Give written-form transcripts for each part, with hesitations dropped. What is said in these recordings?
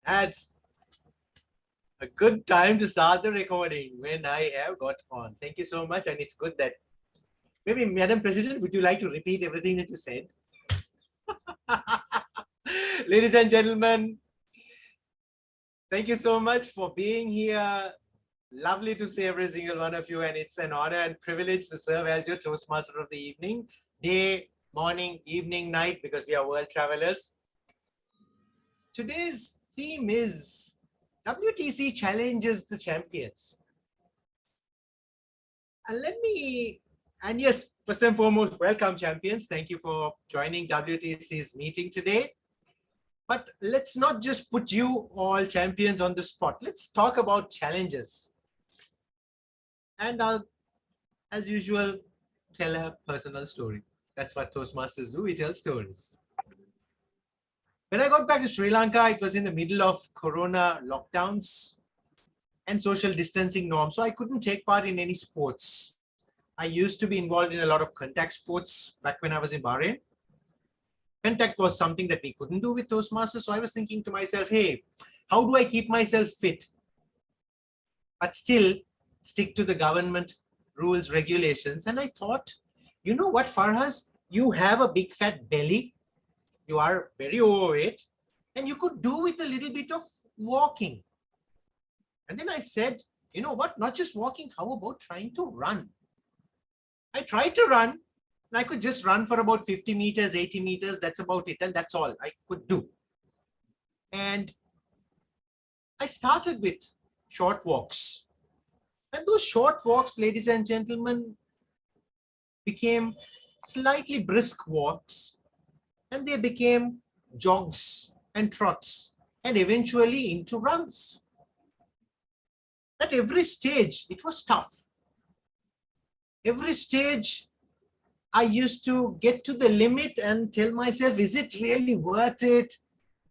That's a good time to start the recording when I have got on. Thank you so much. And it's good that maybe, Madam President, would you like to repeat everything that you said? Ladies and gentlemen, thank you so much for being here. Lovely to see every single one of you. And it's an honor and privilege to serve as your Toastmaster of the evening, day, morning, evening, night, because we are world travelers. Today's theme is WTC Challenges the Champions. And yes, first and foremost, welcome champions. Thank you for joining WTC's meeting today. But let's not just put you all champions on the spot. Let's talk about challenges. And I'll, as usual, tell a personal story. That's what Toastmasters do. We tell stories. When I got back to Sri Lanka, it was in the middle of Corona lockdowns and social distancing norms. So I couldn't take part in any sports. I used to be involved in a lot of contact sports back when I was in Bahrain. Contact was something that we couldn't do with Toastmasters. So I was thinking to myself, hey, how do I keep myself fit, but still stick to the government rules, regulations? And I thought, you know what, Farhaz, you have a big fat belly. You are very overweight, and you could do with a little bit of walking. And then I said, you know what, not just walking, how about trying to run? I tried to run, and I could just run for about 50 meters, 80 meters. That's about it. And that's all I could do. And I started with short walks. And those short walks, ladies and gentlemen, became slightly brisk walks. And they became jogs and trots and eventually into runs. At every stage, it was tough. Every stage, I used to get to the limit and tell myself, is it really worth it?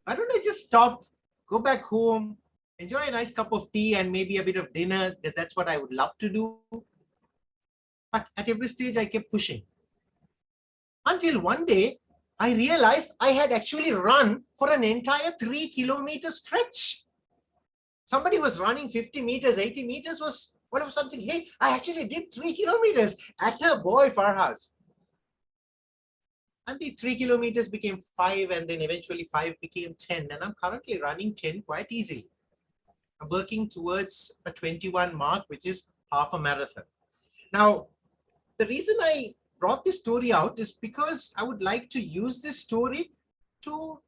Why don't I just stop, go back home, enjoy a nice cup of tea and maybe a bit of dinner, because that's what I would love to do. But at every stage, I kept pushing. Until one day, I realized I had actually run for an entire 3-kilometer stretch. Somebody was running 50 meters, 80 meters was all of something. Hey, I actually did 3 kilometers. Atta boy, Farhaz. And the 3 kilometers became 5, and then eventually 5 became 10. And I'm currently running 10 quite easily. I'm working towards a 21 mark, which is half a marathon. Now, the reason I brought this story out is because I would like to use this story to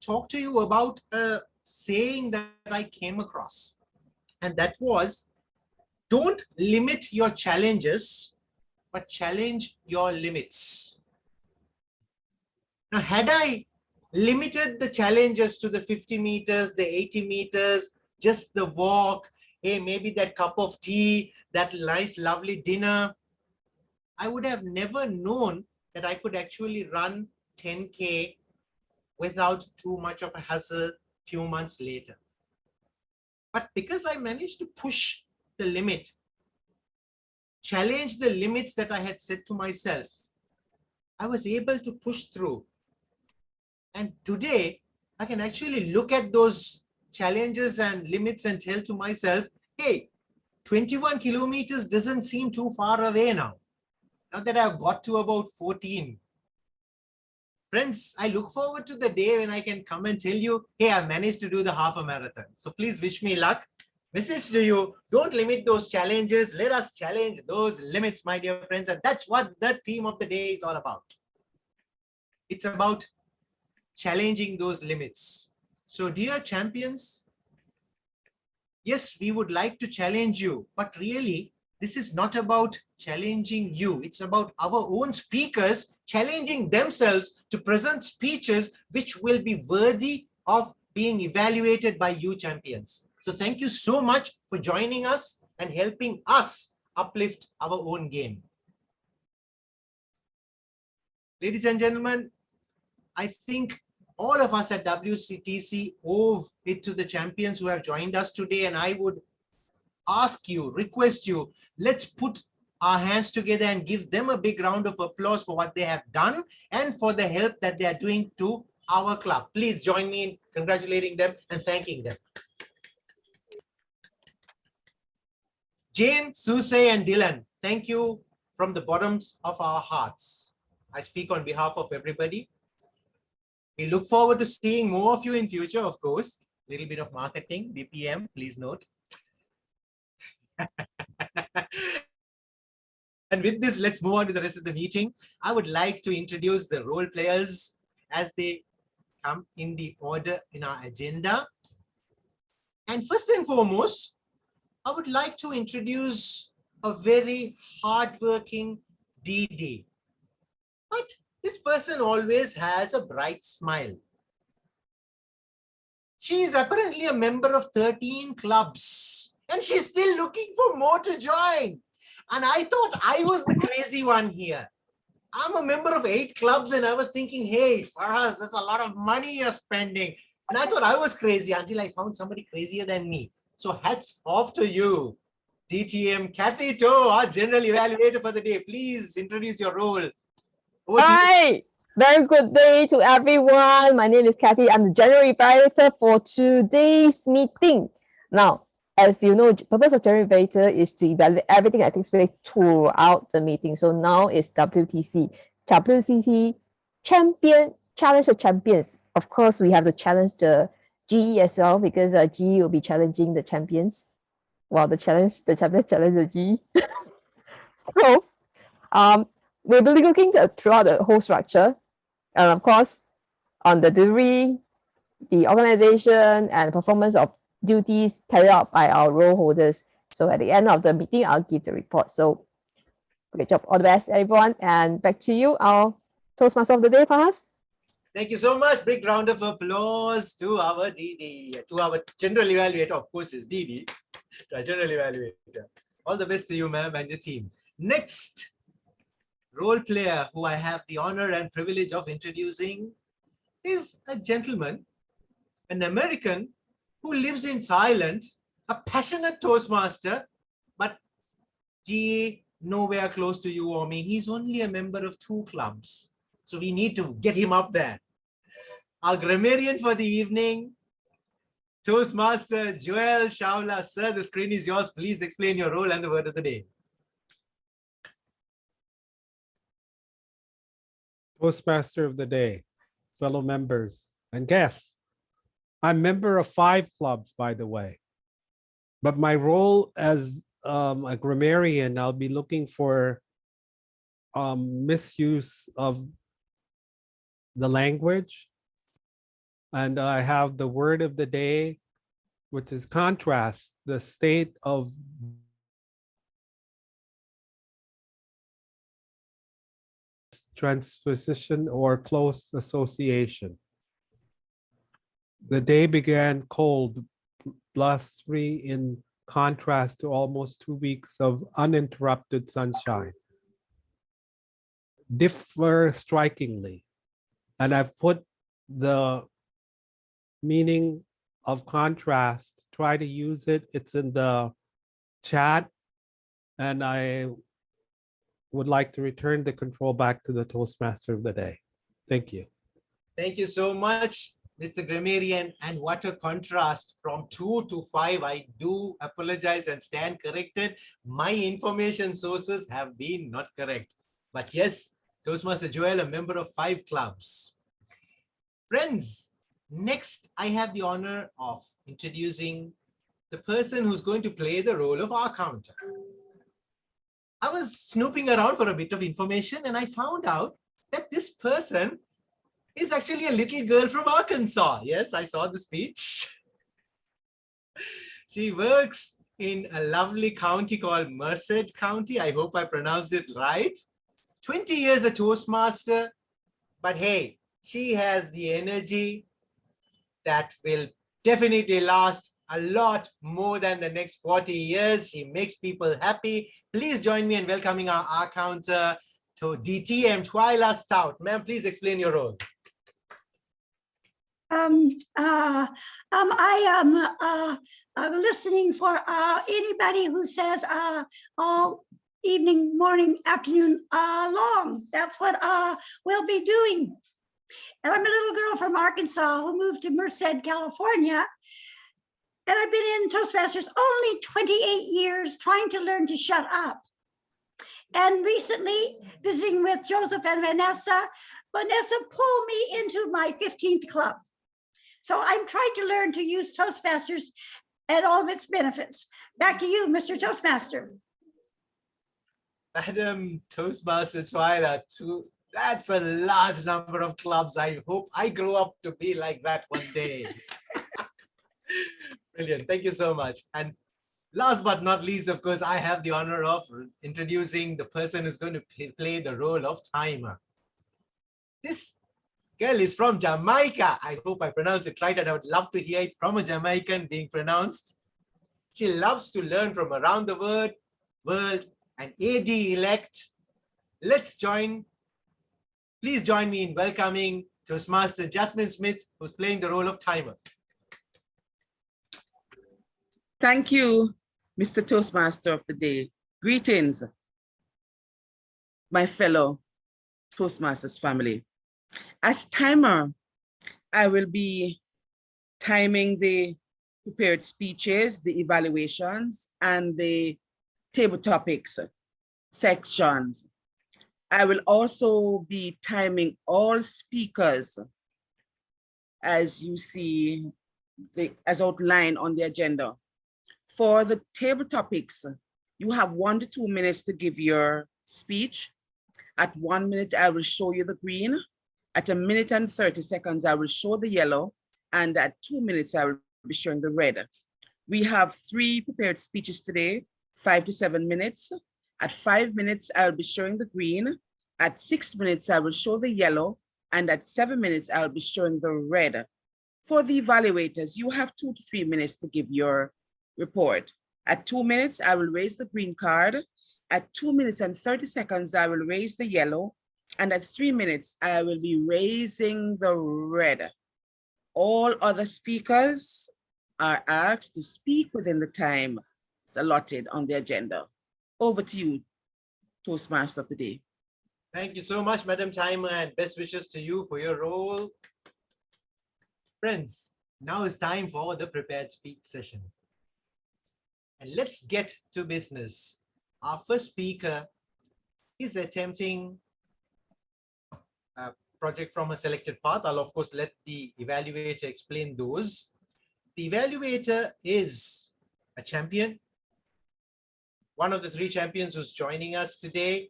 talk to you about a saying that I came across. And that was, don't limit your challenges, but challenge your limits. Now, had I limited the challenges to the 50 meters, the 80 meters, just the walk, hey, maybe that cup of tea, that nice, lovely dinner, I would have never known that I could actually run 10K without too much of a hassle few months later. But because I managed to push the limit, challenge the limits that I had set to myself, I was able to push through. And today, I can actually look at those challenges and limits and tell to myself, hey, 21 kilometers doesn't seem too far away now. Now that I've got to about 14. Friends, I look forward to the day when I can come and tell you, hey, I managed to do the half a marathon. So please wish me luck. Message to you, don't limit those challenges. Let us challenge those limits, my dear friends. And that's what the theme of the day is all about. It's about challenging those limits. So dear champions, yes, we would like to challenge you, but really, this is not about challenging you. It's about our own speakers challenging themselves to present speeches which will be worthy of being evaluated by you champions. So thank you so much for joining us and helping us uplift our own game. Ladies and gentlemen, I think all of us at WTC owe it to the champions who have joined us today, and I would ask you, request you, let's put our hands together and give them a big round of applause for what they have done and for the help that they are doing to our club. Please join me in congratulating them and thanking them. Jane, Soosai, and Dilan, thank you from the bottoms of our hearts. I speak on behalf of everybody. We look forward to seeing more of you in future, of course. A little bit of marketing, BPM, please note. And with this, let's move on to the rest of the meeting. I would like to introduce the role players as they come in the order in our agenda. And first and foremost, I would like to introduce a very hardworking DD. But this person always has a bright smile. She is apparently a member of 13 clubs and she's still looking for more to join. And I thought I was the crazy one here. I'm a member of 8 clubs and I was thinking, hey, Farhaz, that's a lot of money you're spending. And I thought I was crazy until I found somebody crazier than me. So hats off to you. DTM Kathy Toh, our general evaluator for the day. Please introduce your role. Hi, very good day to everyone. My name is Kathy. I'm the general evaluator for today's meeting. Now, as you know, the purpose of general evaluator is to evaluate everything that takes place throughout the meeting. So now it's WTC Challenges Champions. Of course, we have to challenge the GE as well because GE will be challenging the champions. While the champions challenge the GE. So, we'll be looking throughout the whole structure, and of course, on the delivery, the organization, and performance of duties carried out by our role holders. So at the end of the meeting, I'll give the report. So great job, all the best, everyone. And back to you, our Toastmaster of the day, Farhaz. Thank you so much. Big round of applause to our DD, to our general evaluator. Of course, it's DD, to our general evaluator. All the best to you, ma'am, and your team. Next role player who I have the honor and privilege of introducing is a gentleman, an American who lives in Thailand, a passionate Toastmaster, but GA nowhere close to you or me. He's only a member of 2 clubs. So we need to get him up there. Our grammarian for the evening, Toastmaster Joel Chawla. Sir, the screen is yours. Please explain your role and the word of the day. Toastmaster of the day, fellow members and guests. I'm member of 5 clubs, by the way. But my role as a grammarian, I'll be looking for misuse of the language. And I have the word of the day, which is contrast, the state of transposition or close association. The day began cold, blustery in contrast to almost 2 weeks of uninterrupted sunshine. Differ strikingly. And I've put the meaning of contrast, try to use it. It's in the chat. And I would like to return the control back to the Toastmaster of the day. Thank you. Thank you so much, Mr. Grammarian. And what a contrast from 2 to 5. I do apologize and stand corrected. My information sources have been not correct. But yes, Toastmaster Joel, a member of 5 clubs. Friends, next I have the honor of introducing the person who's going to play the role of our counter. I was snooping around for a bit of information and I found out that this person is actually a little girl from Arkansas. Yes, I saw the speech. She works in a lovely county called Merced County. I hope I pronounced it right. 20 years a Toastmaster, but hey, she has the energy that will definitely last a lot more than the next 40 years. She makes people happy. Please join me in welcoming our counter to DTM Twila R Stout. Ma'am, please explain your role. I am listening for anybody who says all evening, morning, afternoon long. That's what we'll be doing. And I'm a little girl from Arkansas who moved to Merced, California. And I've been in Toastmasters only 28 years trying to learn to shut up. And recently visiting with Joseph and Vanessa pulled me into my 15th club. So I'm trying to learn to use Toastmasters and all of its benefits. Back to you, Mr. Toastmaster. Madam Toastmaster Twila, that's a large number of clubs. I hope I grow up to be like that one day. Brilliant. Thank you so much. And last but not least, of course, I have the honor of introducing the person who's going to play the role of timer. This girl is from Jamaica. I hope I pronounced it right, and I would love to hear it from a Jamaican being pronounced. She loves to learn from around the world, and AD elect. Please join me in welcoming Toastmaster Jasmine Smith, who's playing the role of timer. Thank you, Mr. Toastmaster of the day. Greetings, my fellow Toastmasters family. As timer, I will be timing the prepared speeches, the evaluations, and the table topics sections. I will also be timing all speakers as you see, as outlined on the agenda. For the table topics, you have 1 to 2 minutes to give your speech. At 1 minute, I will show you the green. At 1 minute and 30 seconds, I will show the yellow. And at 2 minutes, I will be showing the red. We have 3 prepared speeches today, 5 to 7 minutes. At 5 minutes, I'll be showing the green. At 6 minutes, I will show the yellow. And at 7 minutes, I'll be showing the red. For the evaluators, you have 2 to 3 minutes to give your report. At 2 minutes, I will raise the green card. At 2 minutes and 30 seconds, I will raise the yellow. And at 3 minutes, I will be raising the red. All other speakers are asked to speak within the time allotted on the agenda. Over to you, Toastmaster of the day. Thank you so much, Madam Timer, and best wishes to you for your role. Friends, now it's time for the prepared speech session. And let's get to business. Our first speaker is attempting a project from a selected path. I'll of course let the evaluator explain those. The evaluator is a champion, one of the 3 champions who's joining us today.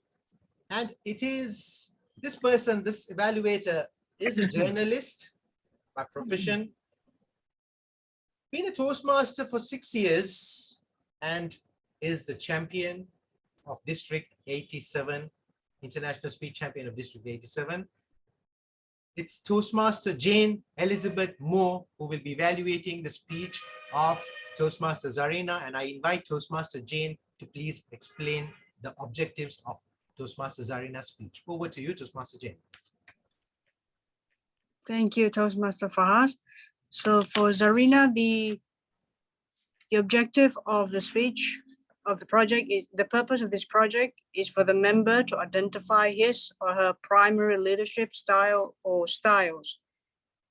And it is this person, this evaluator, is a journalist by profession, been a Toastmaster for 6 years, and is the champion of District 87, International Speech Champion of District 87. It's Toastmaster Jane Elizabeth Moh who will be evaluating the speech of Toastmaster Zarina, and I invite Toastmaster Jane to please explain the objectives of Toastmaster Zarina's speech. Over to you, Toastmaster Jane. Thank you, Toastmaster Farhaz. So for Zarina, the objective of the speech of the project is, the purpose of this project is for the member to identify his or her primary leadership style or styles.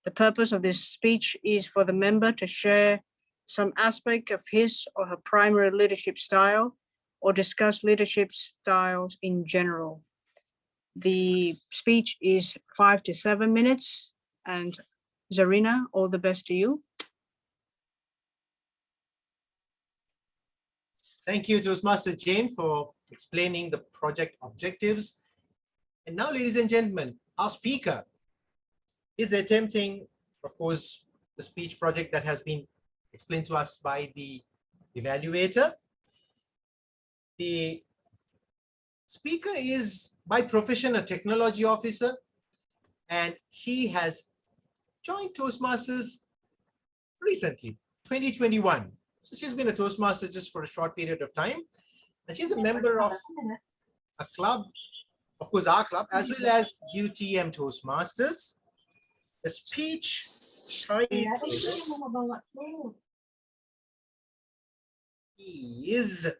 The purpose of this speech is for the member to share some aspect of his or her primary leadership style or discuss leadership styles in general. The speech is 5 to 7 minutes, and Zarina, all the best to you. Thank you, Toastmaster Jane, for explaining the project objectives. And now, ladies and gentlemen, our speaker is attempting, of course, the speech project that has been explained to us by the evaluator. The speaker is by profession a technology officer, and he has joined Toastmasters recently, 2021. So she's been a Toastmaster just for a short period of time. And she's a member of a club, of course, our club, as well as UTM Toastmasters. The speech is,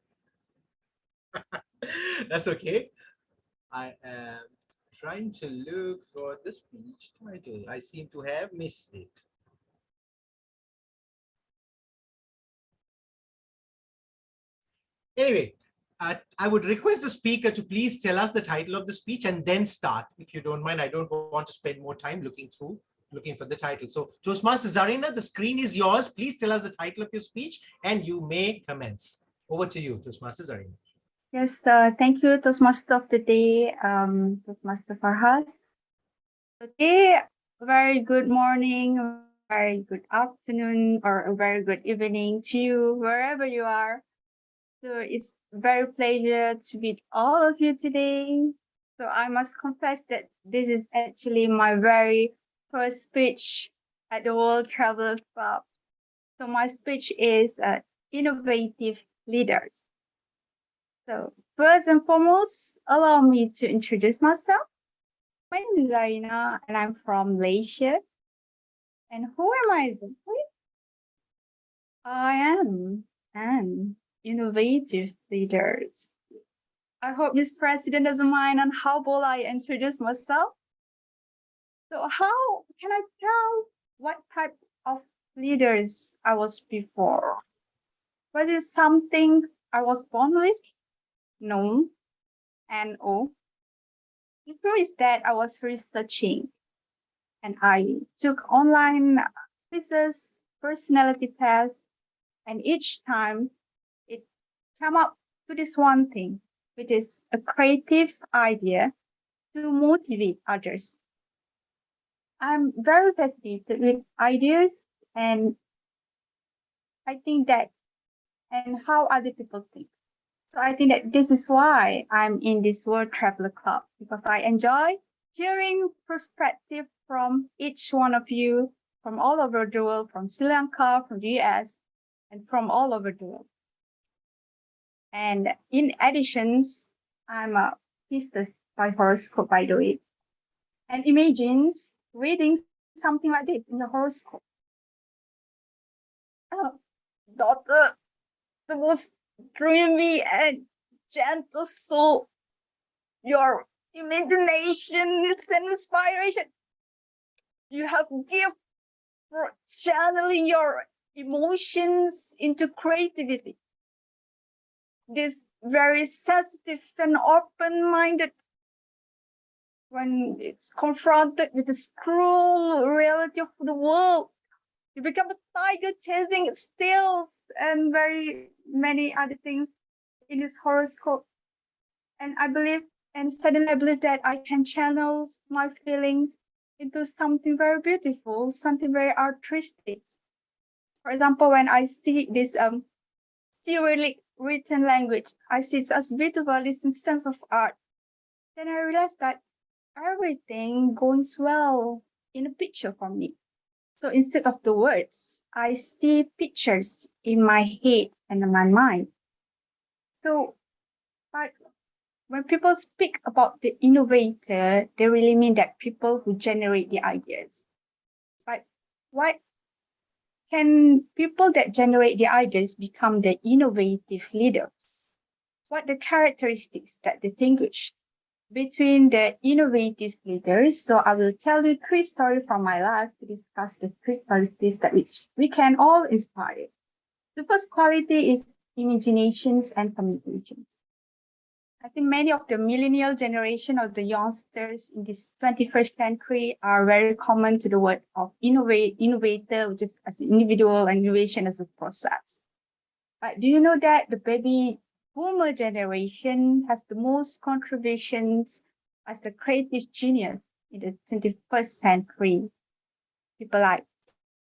that's okay. I am trying to look for the speech title. I seem to have missed it. Anyway, I would request the speaker to please tell us the title of the speech and then start. If you don't mind, I don't want to spend more time looking for the title. So Toastmaster Zarina, the screen is yours. Please tell us the title of your speech and you may commence. Over to you, Toastmaster Zarina. Yes, thank you, Toastmaster of the Day, Toastmaster Farhaz. Today, very good morning, very good afternoon, or a very good evening to you, wherever you are. So it's very pleasure to meet all of you today. So I must confess that this is actually my very first speech at the World Travelers Club. So my speech is Innovative Leaders. So first and foremost, allow me to introduce myself. My name is Zarina and I'm from Malaysia. And who am I exactly? I am an innovative leader. I hope this president doesn't mind on how bold I introduce myself. So how can I tell what type of leaders I was before? Was it something I was born with? No. No. The truth is that I was researching and I took online quizzes, personality tests, and each time it came up to this one thing, which is a creative idea to motivate others. I'm very fascinated with ideas and I think that and how other people think. So I think that this is why I'm in this World Traveler Club, because I enjoy hearing perspective from each one of you from all over the world, from Sri Lanka, from the US, and from all over the world. And in addition, I'm a pisces by horoscope, by the way. And imagine reading something like this in the horoscope. Oh, daughter, the most dreamy and gentle soul. Your imagination is an inspiration. You have gift for channeling your emotions into creativity. This very sensitive and open-minded when it's confronted with the cruel reality of the world. You become a tiger chasing its tails and very many other things in this horoscope. And I believe, and suddenly I believe that I can channel my feelings into something very beautiful, something very artistic. For example, when I see this Cyrillic written language, I see it as beautiful, this sense of art. Then I realized that everything goes well in a picture for me. So instead of the words, I see pictures in my head and in my mind. So, but when people speak about the innovator, they really mean that people who generate the ideas. But what can people that generate the ideas become the innovative leaders? What are the characteristics that distinguish between the innovative leaders? So I will tell you 3 stories from my life to discuss the 3 qualities that which we can all inspire. The first quality is imaginations and communications. I think many of the millennial generation of the youngsters in this 21st century are very common to the word of innovator, which is as an individual and innovation as a process. But do you know that the baby boomer generation has the most contributions as a creative genius in the 21st century? People like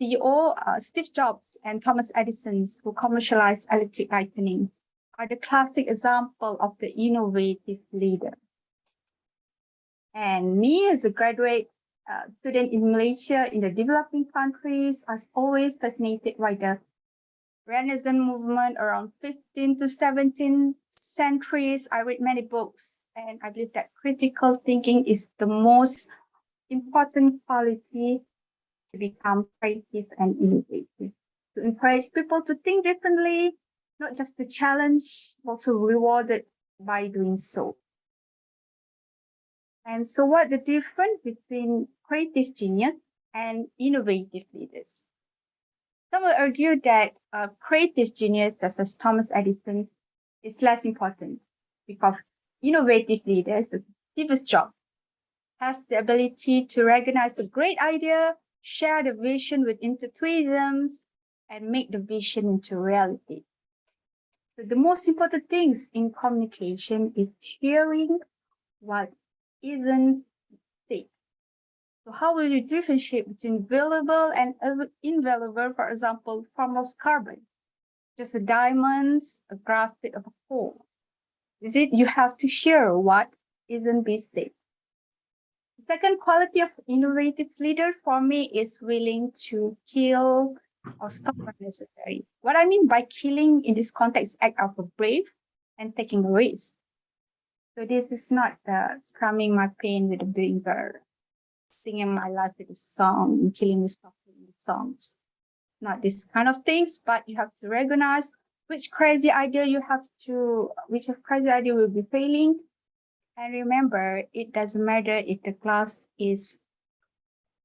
CEO Steve Jobs and Thomas Edison, who commercialized electric lightning, are the classic example of the innovative leader. And me as a graduate student in Malaysia, in the developing countries, I was always fascinated by the Renaissance movement around 15th to 17th centuries. I read many books and I believe that critical thinking is the most important quality to become creative and innovative. To encourage people to think differently, not just to challenge, also rewarded by doing so. And so what the difference between creative genius and innovative leaders? Some will argue that creative genius, such as Thomas Edison, is less important because innovative leaders, the deepest job, has the ability to recognize a great idea, share the vision with enthusiasms, and make the vision into reality. So the most important things in communication is hearing what isn't said. So how will you differentiate between valuable and invaluable, for example, form of carbon? Just a diamond, a graphite of a coal. Is it you have to share what isn't being said? The second quality of innovative leader for me is willing to kill or stop when necessary. What I mean by killing in this context, act of a brave and taking a risk. So this is not strumming my pain with a beaver, singing my life with a song, and killing myself with the songs. Not this kind of things, but you have to recognize which crazy idea will be failing. And remember, it doesn't matter if the glass is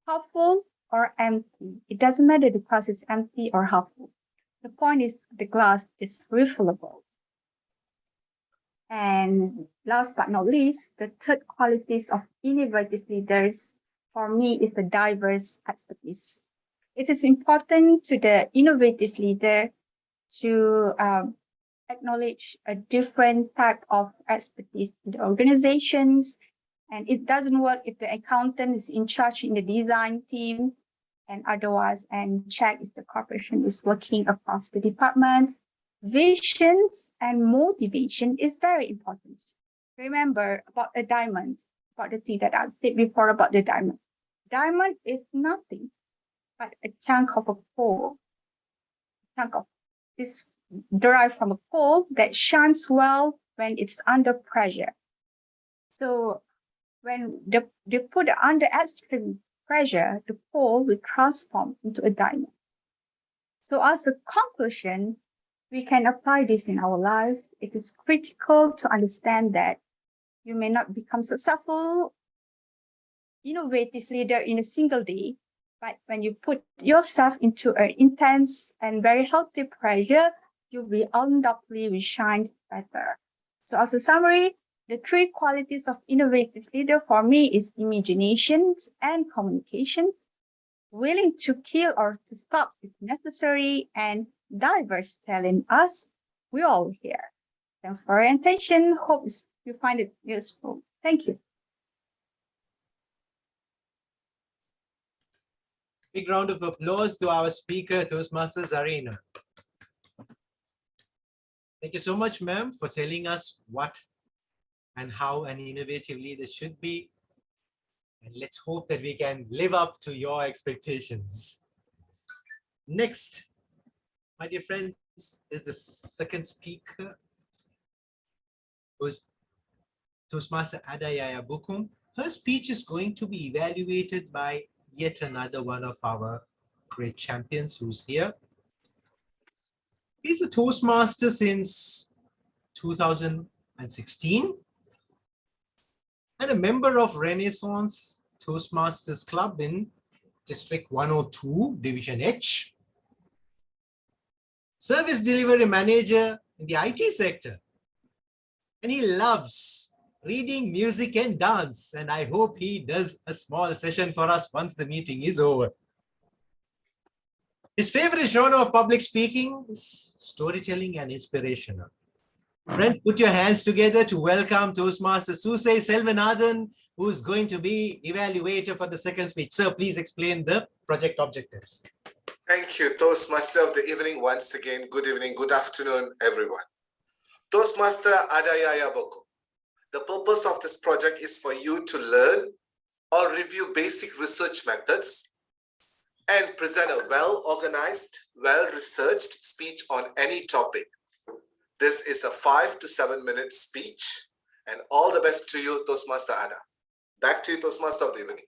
half full or empty. It doesn't matter if the glass is empty or half full. The point is the glass is refillable. And last but not least, the third qualities of innovative leaders for me is the diverse expertise. It is important to the innovative leader to acknowledge a different type of expertise in the organizations. And it doesn't work if the accountant is in charge in the design team and otherwise, and check if the corporation is working across the departments. Visions and motivation is very important. Remember about a diamond, about the thing that I've said before about the diamond. Diamond is nothing but a chunk of a coal. Chunk of this derived from a coal that shines well when it's under pressure. So when they put it under extreme pressure, the coal will transform into a diamond. So as a conclusion, we can apply this in our life. It is critical to understand that you may not become successful, innovative leader in a single day, but when you put yourself into an intense and very healthy pressure, you will undoubtedly shine better. So as a summary, the three qualities of innovative leader for me is imaginations and communications, willing to kill or to stop if necessary, and diverse talent us. We're all here. Thanks for your attention. Hope you find it useful. Thank you. Big round of applause to our speaker, Toastmaster Zarina. Thank you so much, ma'am, for telling us what and how an innovative leader should be. And let's hope that we can live up to your expectations. Next, my dear friends, is the second speaker, who's Toastmaster Adayaya Bukum. Her speech is going to be evaluated by yet another one of our great champions who's here. He's a Toastmaster since 2016 and a member of Renaissance Toastmasters Club in District 102, Division H. Service delivery manager in the IT sector. And he loves reading, music, and dance. And I hope he does a small session for us once the meeting is over. His favorite genre of public speaking is storytelling and inspirational. Friends, put your hands together to welcome Toastmaster Soosai Selvanathan, who is going to be evaluator for the second speech. Sir, please explain the project objectives. Thank you, Toastmaster of the evening. Once again, good evening, good afternoon, everyone. Toastmaster Adayaya Bukum. The purpose of this project is for you to learn or review basic research methods and present a well-organized, well-researched speech on any topic. This is a 5 to 7 minute speech, and all the best to you, Toastmaster Ada. Back to you, Toastmaster of the evening.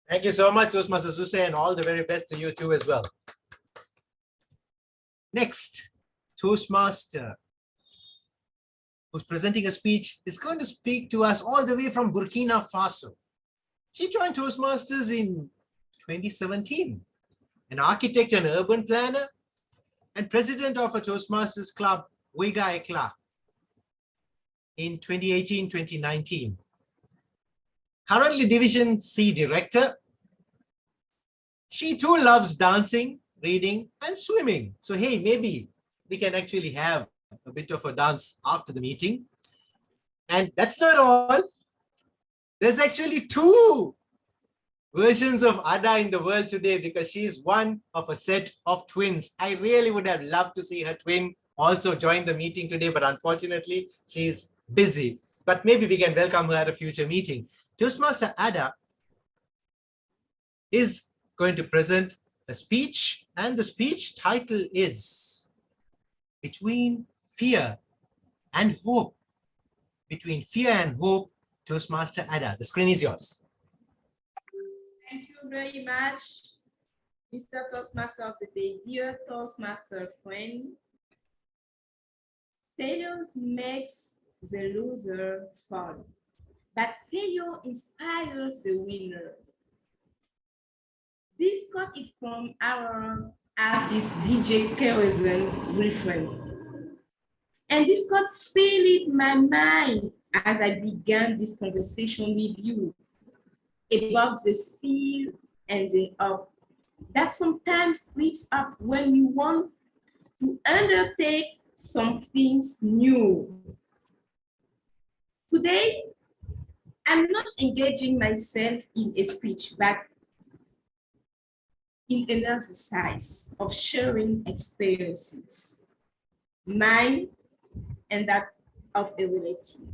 Thank you so much, Toastmaster Soosai, and all the very best to you too as well. Next, Toastmaster who's presenting a speech, is going to speak to us all the way from Burkina Faso. She joined Toastmasters in 2017, an architect and urban planner, and president of a Toastmasters club, Wega Ekla, in 2018-2019. Currently Division C director. She too loves dancing, reading, and swimming. So hey, maybe we can actually have a bit of a dance after the meeting. And that's not all. There's actually two versions of Ada in the world today because she is one of a set of twins. I really would have loved to see her twin also join the meeting today, but unfortunately she's busy. But maybe we can welcome her at a future meeting. Toastmaster Ada is going to present a speech, and the speech title is Between Fear and Hope. Between Fear and Hope, Toastmaster Ada. The screen is yours. Thank you very much, Mr. Toastmaster of the Day, dear Toastmaster friend. Failure makes the loser fall, but failure inspires the winner. This got it from our artist DJ Kerosene reference. And this got filled my mind as I began this conversation with you about the fear and the hope that sometimes creeps up when you want to undertake some things new. Today, I'm not engaging myself in a speech, but in an exercise of sharing experiences, mine and that of a relative.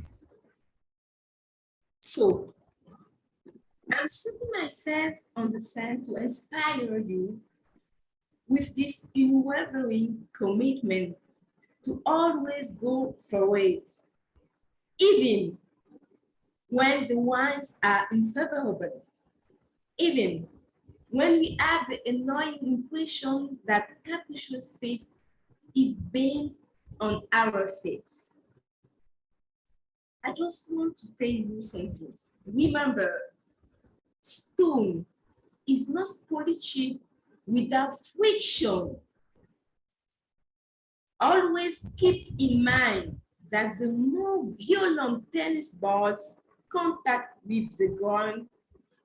So, I'm setting myself on the sand to inspire you with this unwavering commitment to always go forward, even when the winds are unfavorable, even when we have the annoying impression that capricious fate is bent on our fates. I just want to tell you something. Remember, stone is not polished without friction. Always keep in mind that the more violent tennis balls contact with the ground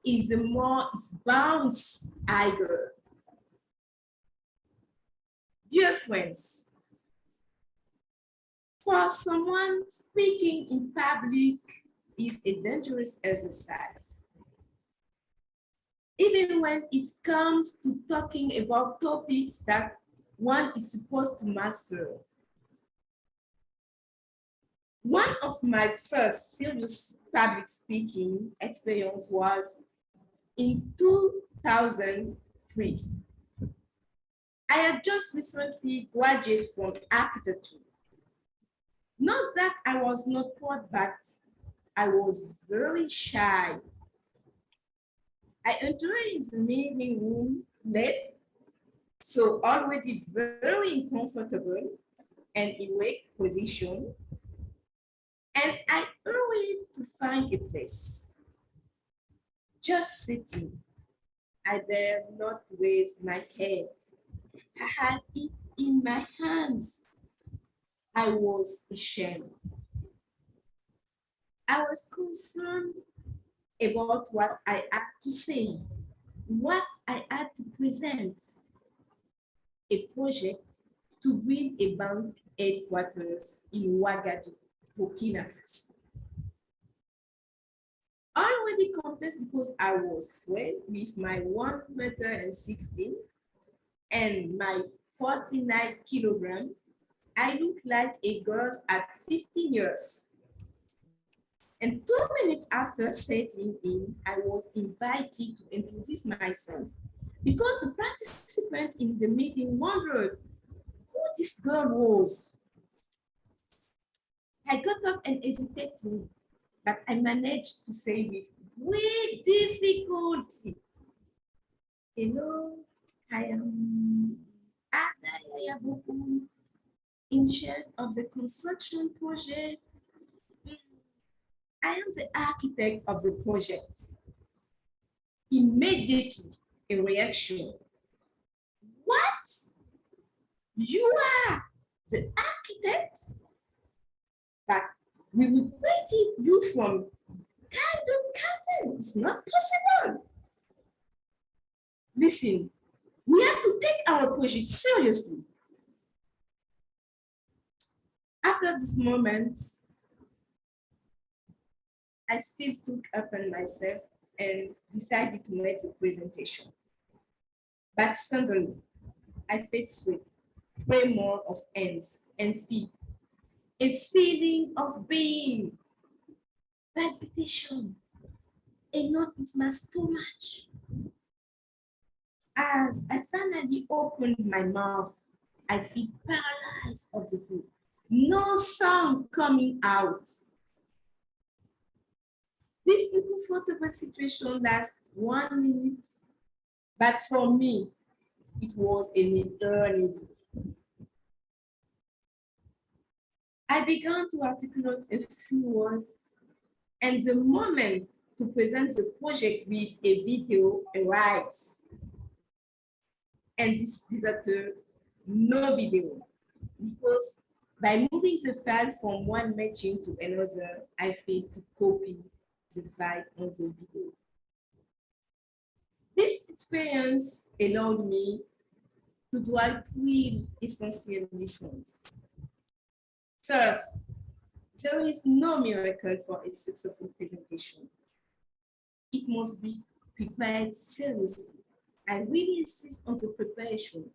is the more it's bounce higher. Dear friends, for someone, speaking in public is a dangerous exercise. Even when it comes to talking about topics that one is supposed to master. One of my first serious public speaking experience was in 2003. I had just recently graduated from architecture. Not that I was not proud, but I was very shy. I entered the meeting room late, so already very uncomfortable and awake position. And I hurried to find a place. Just sitting, I dared not raise my head. I had it in my hands. I was ashamed. I was concerned about what I had to say, what I had to present. A project to build a bank headquarters in Ouagadougou, Burkina Faso. Already complex because I was afraid with my 1.16 meters and my 49 kilograms. I looked like a girl at 15 years. And 2 minutes after settling in, I was invited to introduce myself because the participant in the meeting wondered who this girl was. I got up and hesitated, but I managed to say with great difficulty, hello, I am Ada Yaya Boku, in charge of the construction project I am the architect of the project. Immediately, a reaction. What? You are the architect? But we recruited you from Kingdom Captain. It's not possible. Listen, we have to take our project seriously. After this moment, I still took upon myself and decided to make a presentation. But suddenly, I faced with tremor of hands and feet, a feeling of being, palpitation, a knot in my stomach. As I finally opened my mouth, I feel paralyzed of the food. No sound coming out. This uncomfortable situation lasts 1 minute, but for me, it was an eternity. I began to articulate a few words, and the moment to present the project with a video arrives. And this Desaru, no video, because by moving the file from one machine to another, I failed to copy the file on the video. This experience allowed me to draw 3 essential lessons. First, there is no miracle for a successful presentation. It must be prepared seriously. I really insist on the preparation.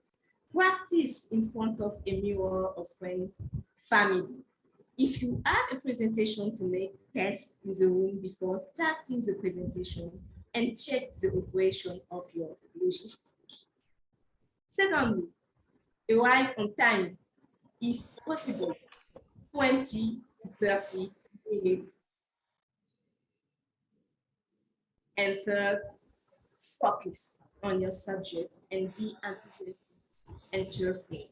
Practice in front of a mirror of friend, family. If you have a presentation to make, test in the room before starting the presentation and check the operation of your logistics. Secondly, arrive on time, if possible, 20 to 30 minutes. And third, focus on your subject and be enthusiastic and cheerful.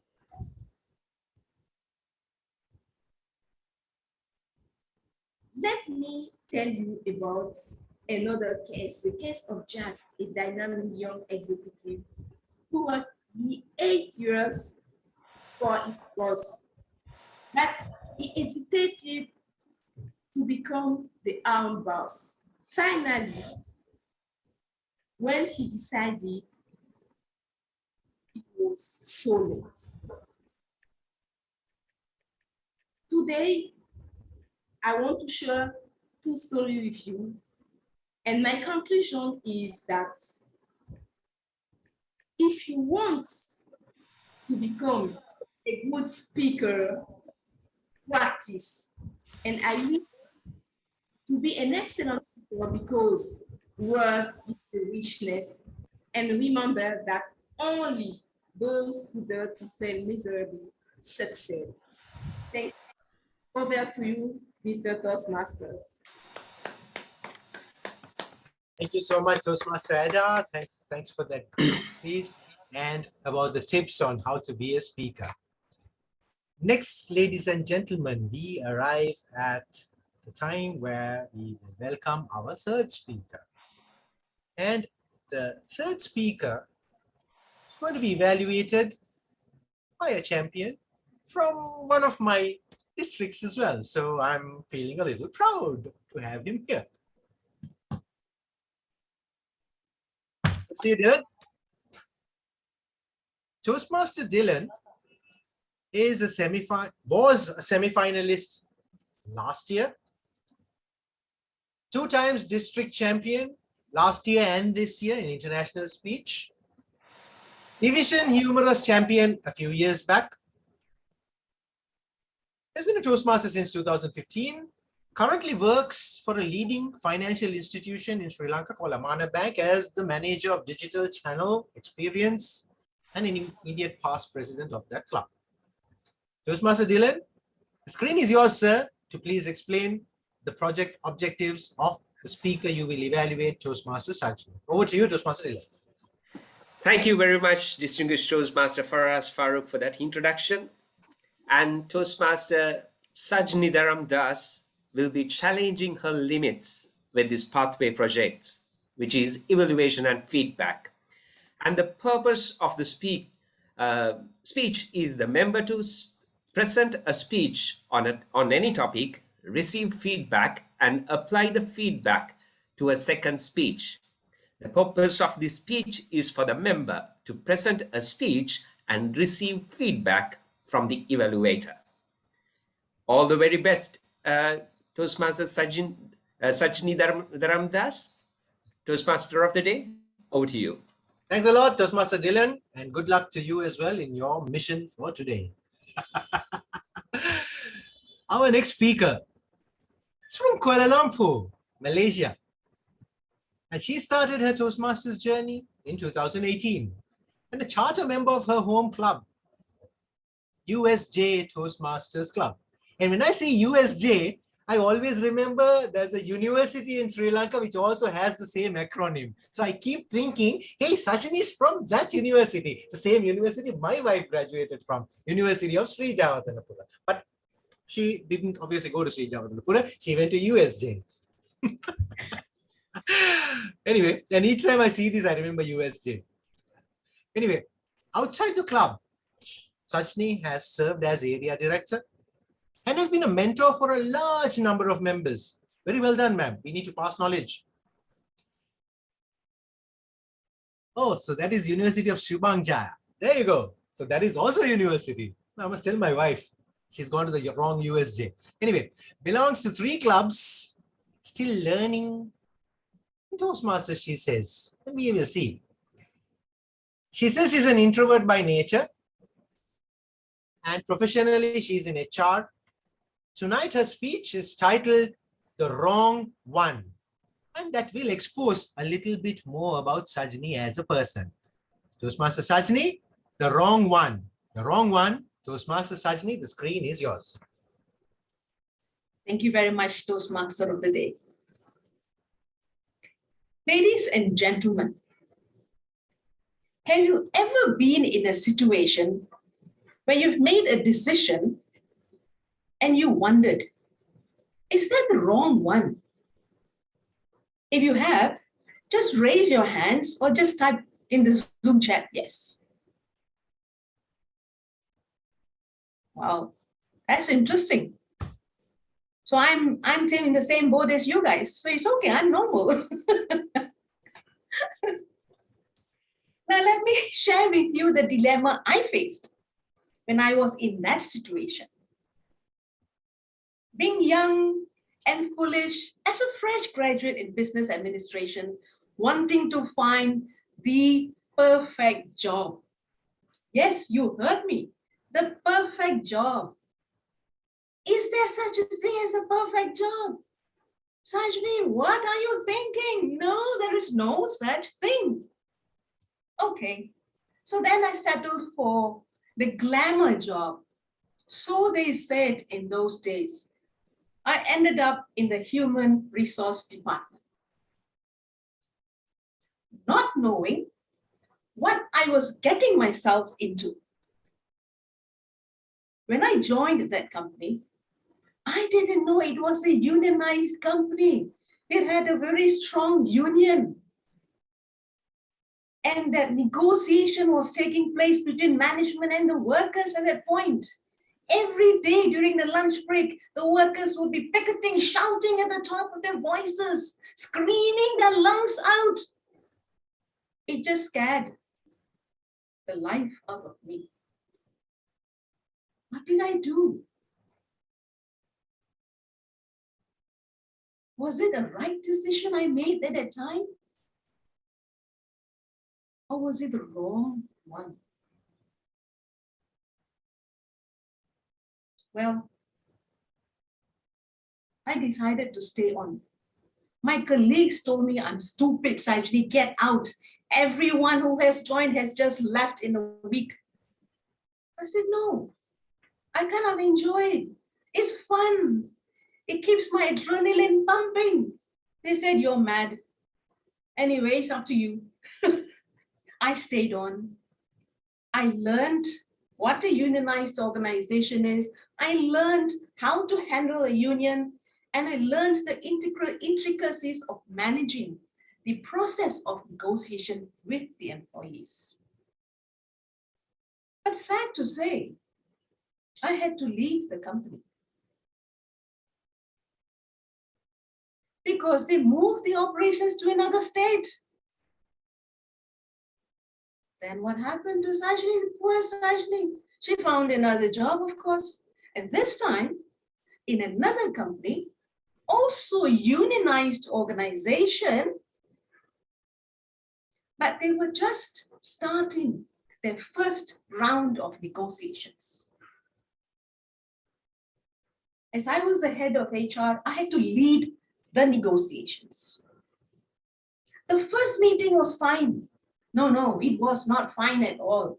Let me tell you about another case, the case of Jack, a dynamic young executive who worked 8 years for his boss, but he hesitated to become the own boss. Finally, when he decided, it was so late. Today, I want to share 2 stories with you. And my conclusion is that if you want to become a good speaker, practice. And I need to be an excellent speaker because work is the richness. And remember that only those who dare to fail miserably succeed. Thank you. Over to you, Mr. Toastmasters. Thank you so much, Toastmaster Ada. Thanks for that speech and about the tips on how to be a speaker. Next, ladies and gentlemen, we arrive at the time where we will welcome our 3rd speaker. And the 3rd speaker is going to be evaluated by a champion from one of my districts as well. So I'm feeling a little proud to have him here. See you, Dylan. Toastmaster Dylan is was a semi-finalist last year, 2 times district champion last year and this year in international speech, division humorous champion a few years back, has been a Toastmaster since 2015, currently works for a leading financial institution in Sri Lanka called Amana Bank as the manager of digital channel experience and an immediate past president of that club. Toastmaster Dylan, the screen is yours, sir, to please explain the project objectives of the speaker you will evaluate, Toastmaster Sajni. Over to you, Toastmaster Dylan. Thank you very much, distinguished Toastmaster Farhaz Faroukthank, for that introduction. And Toastmaster Sajni Dharamdass, will be challenging her limits with this pathway projects, which is evaluation and feedback. And the purpose of the speech is the member to present a speech on any topic, receive feedback, and apply the feedback to a second speech. The purpose of this speech is for the member to present a speech and receive feedback from the evaluator. All the very best, Toastmaster Sajni Dharamdass, Toastmaster of the Day. Over to you. Thanks a lot, Toastmaster Dilan, and good luck to you as well in your mission for today. Our next speaker is from Kuala Lumpur, Malaysia. And she started her Toastmasters journey in 2018 and a charter member of her home club, USJ Toastmasters Club. And when I say USJ, I always remember there's a university in Sri Lanka which also has the same acronym. So I keep thinking, hey, Sajni is from that university, the same university my wife graduated from, University of Sri Jawatanapura. But she didn't obviously go to Sri Jawatanapura, she went to USJ. Anyway, and each time I see this, I remember USJ. Anyway, outside the club, Sajni has served as area director and has been a mentor for a large number of members. Very well done, ma'am. We need to pass knowledge. Oh, so that is University of Subang Jaya. There you go. So that is also a university. I must tell my wife. She's gone to the wrong USJ. Anyway, belongs to 3 clubs, still learning Toastmasters, she says. And we will see. She says she's an introvert by nature. And professionally, she's in HR. Tonight, her speech is titled The Wrong One. And that will expose a little bit more about Sajni as a person. Toastmaster Sajni, The Wrong One. The Wrong One. Toastmaster Sajni, the screen is yours. Thank you very much, Toastmaster of the Day. Ladies and gentlemen, have you ever been in a situation where you've made a decision and you wondered, is that the wrong one? If you have, just raise your hands or just type in the Zoom chat, yes. Wow, that's interesting. So I'm in the same boat as you guys. So it's okay, I'm normal. Now let me share with you the dilemma I faced when I was in that situation. Being young and foolish as a fresh graduate in business administration, wanting to find the perfect job. Yes, you heard me, the perfect job. Is there such a thing as a perfect job? Sajni, what are you thinking? No, there is no such thing. Okay, so then I settled for the glamour job. So they said in those days. I ended up in the human resource department. Not knowing what I was getting myself into. When I joined that company, I didn't know it was a unionized company. It had a very strong union. And that negotiation was taking place between management and the workers at that point. Every day during the lunch break, the workers would be picketing, shouting at the top of their voices, screaming their lungs out. It just scared the life out of me. What did I do? Was it a right decision I made at that time? Or was it the wrong one? Well, I decided to stay on. My colleagues told me I'm stupid, Sajni, get out. Everyone who has joined has just left in a week. I said, no, I kind of enjoy it. It's fun. It keeps my adrenaline pumping. They said, you're mad. Anyway, it's up to you. I stayed on. I learned what a unionized organization is. I learned how to handle a union. and I learned the intricacies of managing the process of negotiation with the employees. But sad to say, I had to leave the company because they moved the operations to another state. Then what happened to Sajni, poor Sajni? She found another job, of course, and this time in another company, also unionized organization, but they were just starting their first round of negotiations. As I was the head of HR, I had to lead the negotiations. The first meeting was fine. No, it was not fine at all.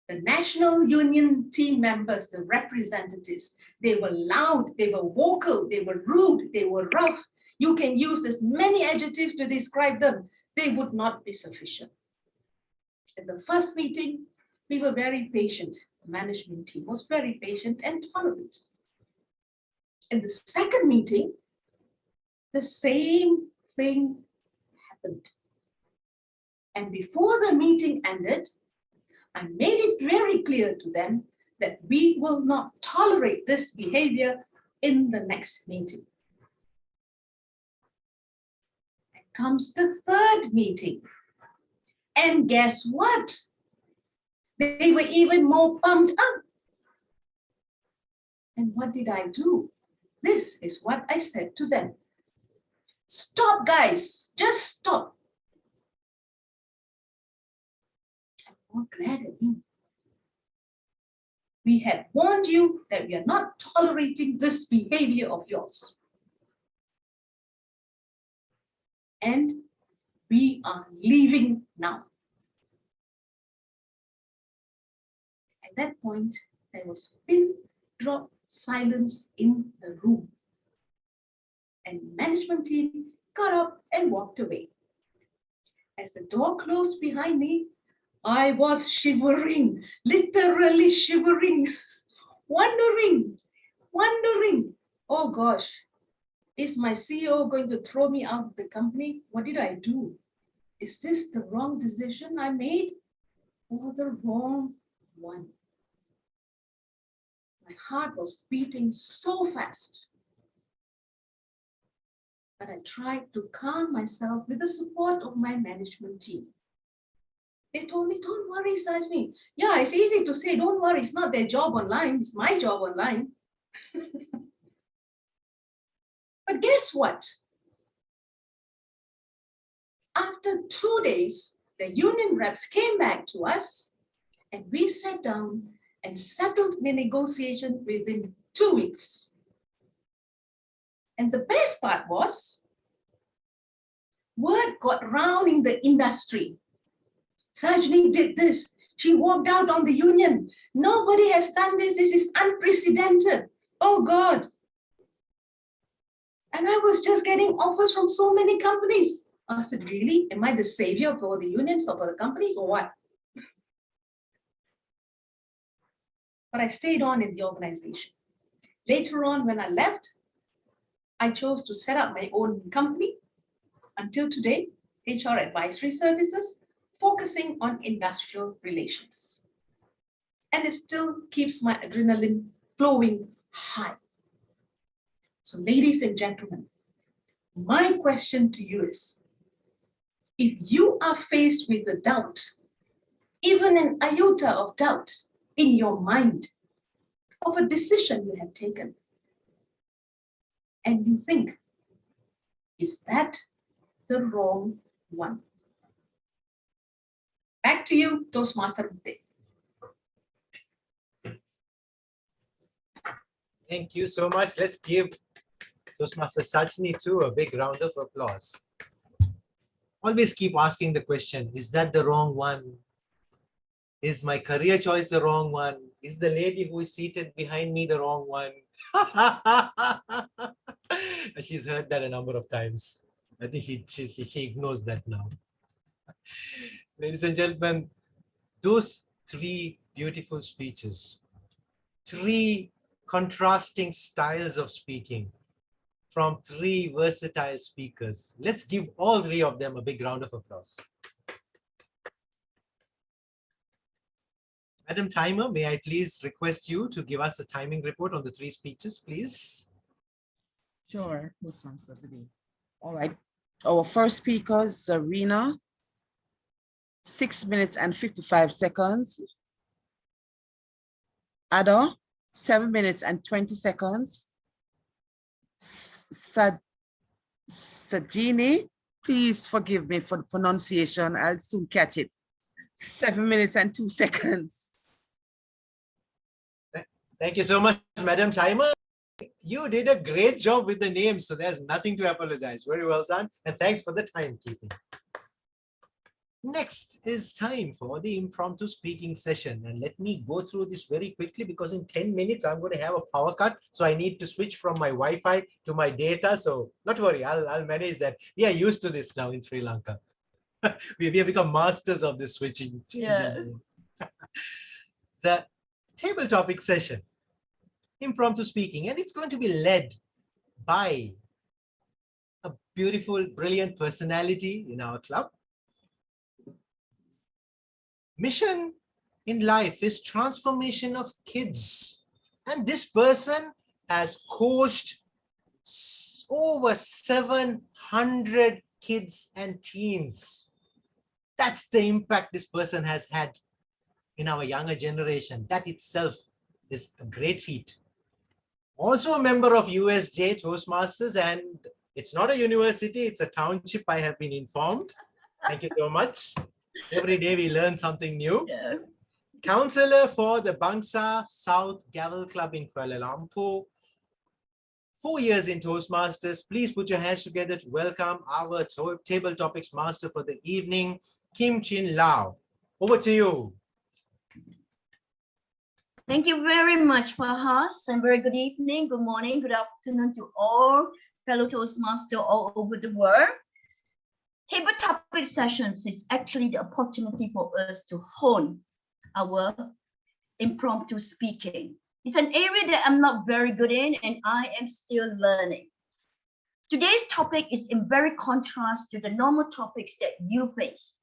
The national union team members, the representatives, they were loud, they were vocal, they were rude, they were rough. You can use as many adjectives to describe them. They would not be sufficient. In the first meeting, we were very patient. The management team was very patient and tolerant. In the second meeting, the same thing happened. And before the meeting ended, I made it very clear to them that we will not tolerate this behavior in the next meeting. And comes the third meeting. And guess what? They were even more pumped up. And what did I do? This is what I said to them. Stop, guys, just stop. I'm glad at me. We had warned you that we are not tolerating this behavior of yours. And we are leaving now. At that point, there was pin drop silence in the room. And the management team got up and walked away. As the door closed behind me, I was shivering, literally shivering, wondering, oh gosh, is my CEO going to throw me out of the company? What did I do? Is this the wrong decision I made or the wrong one? My heart was beating so fast. But I tried to calm myself with the support of my management team. They told me, don't worry, Sajni. Yeah, it's easy to say, don't worry, it's not their job online, it's my job online. But guess what? After 2 days, the union reps came back to us and we sat down and settled the negotiation within 2 weeks. And the best part was, word got round in the industry. Sajni did this. She walked out on the union. Nobody has done this. This is unprecedented. Oh God. And I was just getting offers from so many companies. I said, really? Am I the savior for the unions or for the companies or what? But I stayed on in the organization. Later on, when I left, I chose to set up my own company. Until today, HR Advisory Services, focusing on industrial relations. And it still keeps my adrenaline flowing high. So ladies and gentlemen, my question to you is, if you are faced with a doubt, even an iota of doubt in your mind of a decision you have taken, and you think, is that the wrong one? Back to you, Toastmaster of the Day. Thank you so much. Let's give Toastmaster Sajni too a big round of applause. Always keep asking the question, is that the wrong one? Is my career choice the wrong one? Is the lady who is seated behind me the wrong one? She's heard that a number of times. I think she ignores that now. Ladies and gentlemen, those 3 beautiful speeches, 3 contrasting styles of speaking from three versatile speakers. Let's give all three of them a big round of applause. Madam Timer, may I please request you to give us a timing report on the three speeches, please? Sure, Toastmaster of the day. All right. Our first speaker, Zarina, 6 minutes and 55 seconds. Ada, 7 minutes and 20 seconds. Sajni, please forgive me for the pronunciation. I'll soon catch it. 7 minutes and 2 seconds. Thank you so much, Madam Timer. You did a great job with the names, so there's nothing to apologize. Very well done, and thanks for the timekeeping. Next is time for the impromptu speaking session, and let me go through this very quickly because in 10 minutes I'm going to have a power cut, so I need to switch from my Wi-Fi to my data. So not worry, I'll manage that. We are used to this now in Sri Lanka. we have become masters of this switching. Yeah. The table topic session, impromptu speaking, and it's going to be led by a beautiful, brilliant personality in our club. Mission in life is transformation of kids. And this person has coached over 700 kids and teens. That's the impact this person has had in our younger generation. That itself is a great feat. Also a member of USJ Toastmasters, and it's not a university, it's a township, I have been informed. Thank you so much. Every day we learn something new. Yeah. Counselor for the Bangsa South Gavel Club in Kuala Lumpur. 4 years in Toastmasters. Please put your hands together to welcome our table topics master for the evening, Kim Chin Lau. Over to you. Thank you very much, Farhaz, and very good evening, good morning, good afternoon to all fellow Toastmasters all over the world. Table topic sessions is actually the opportunity for us to hone our impromptu speaking. It's an area that I'm not very good in, and I am still learning. Today's topic is in very contrast to the normal topics that you face.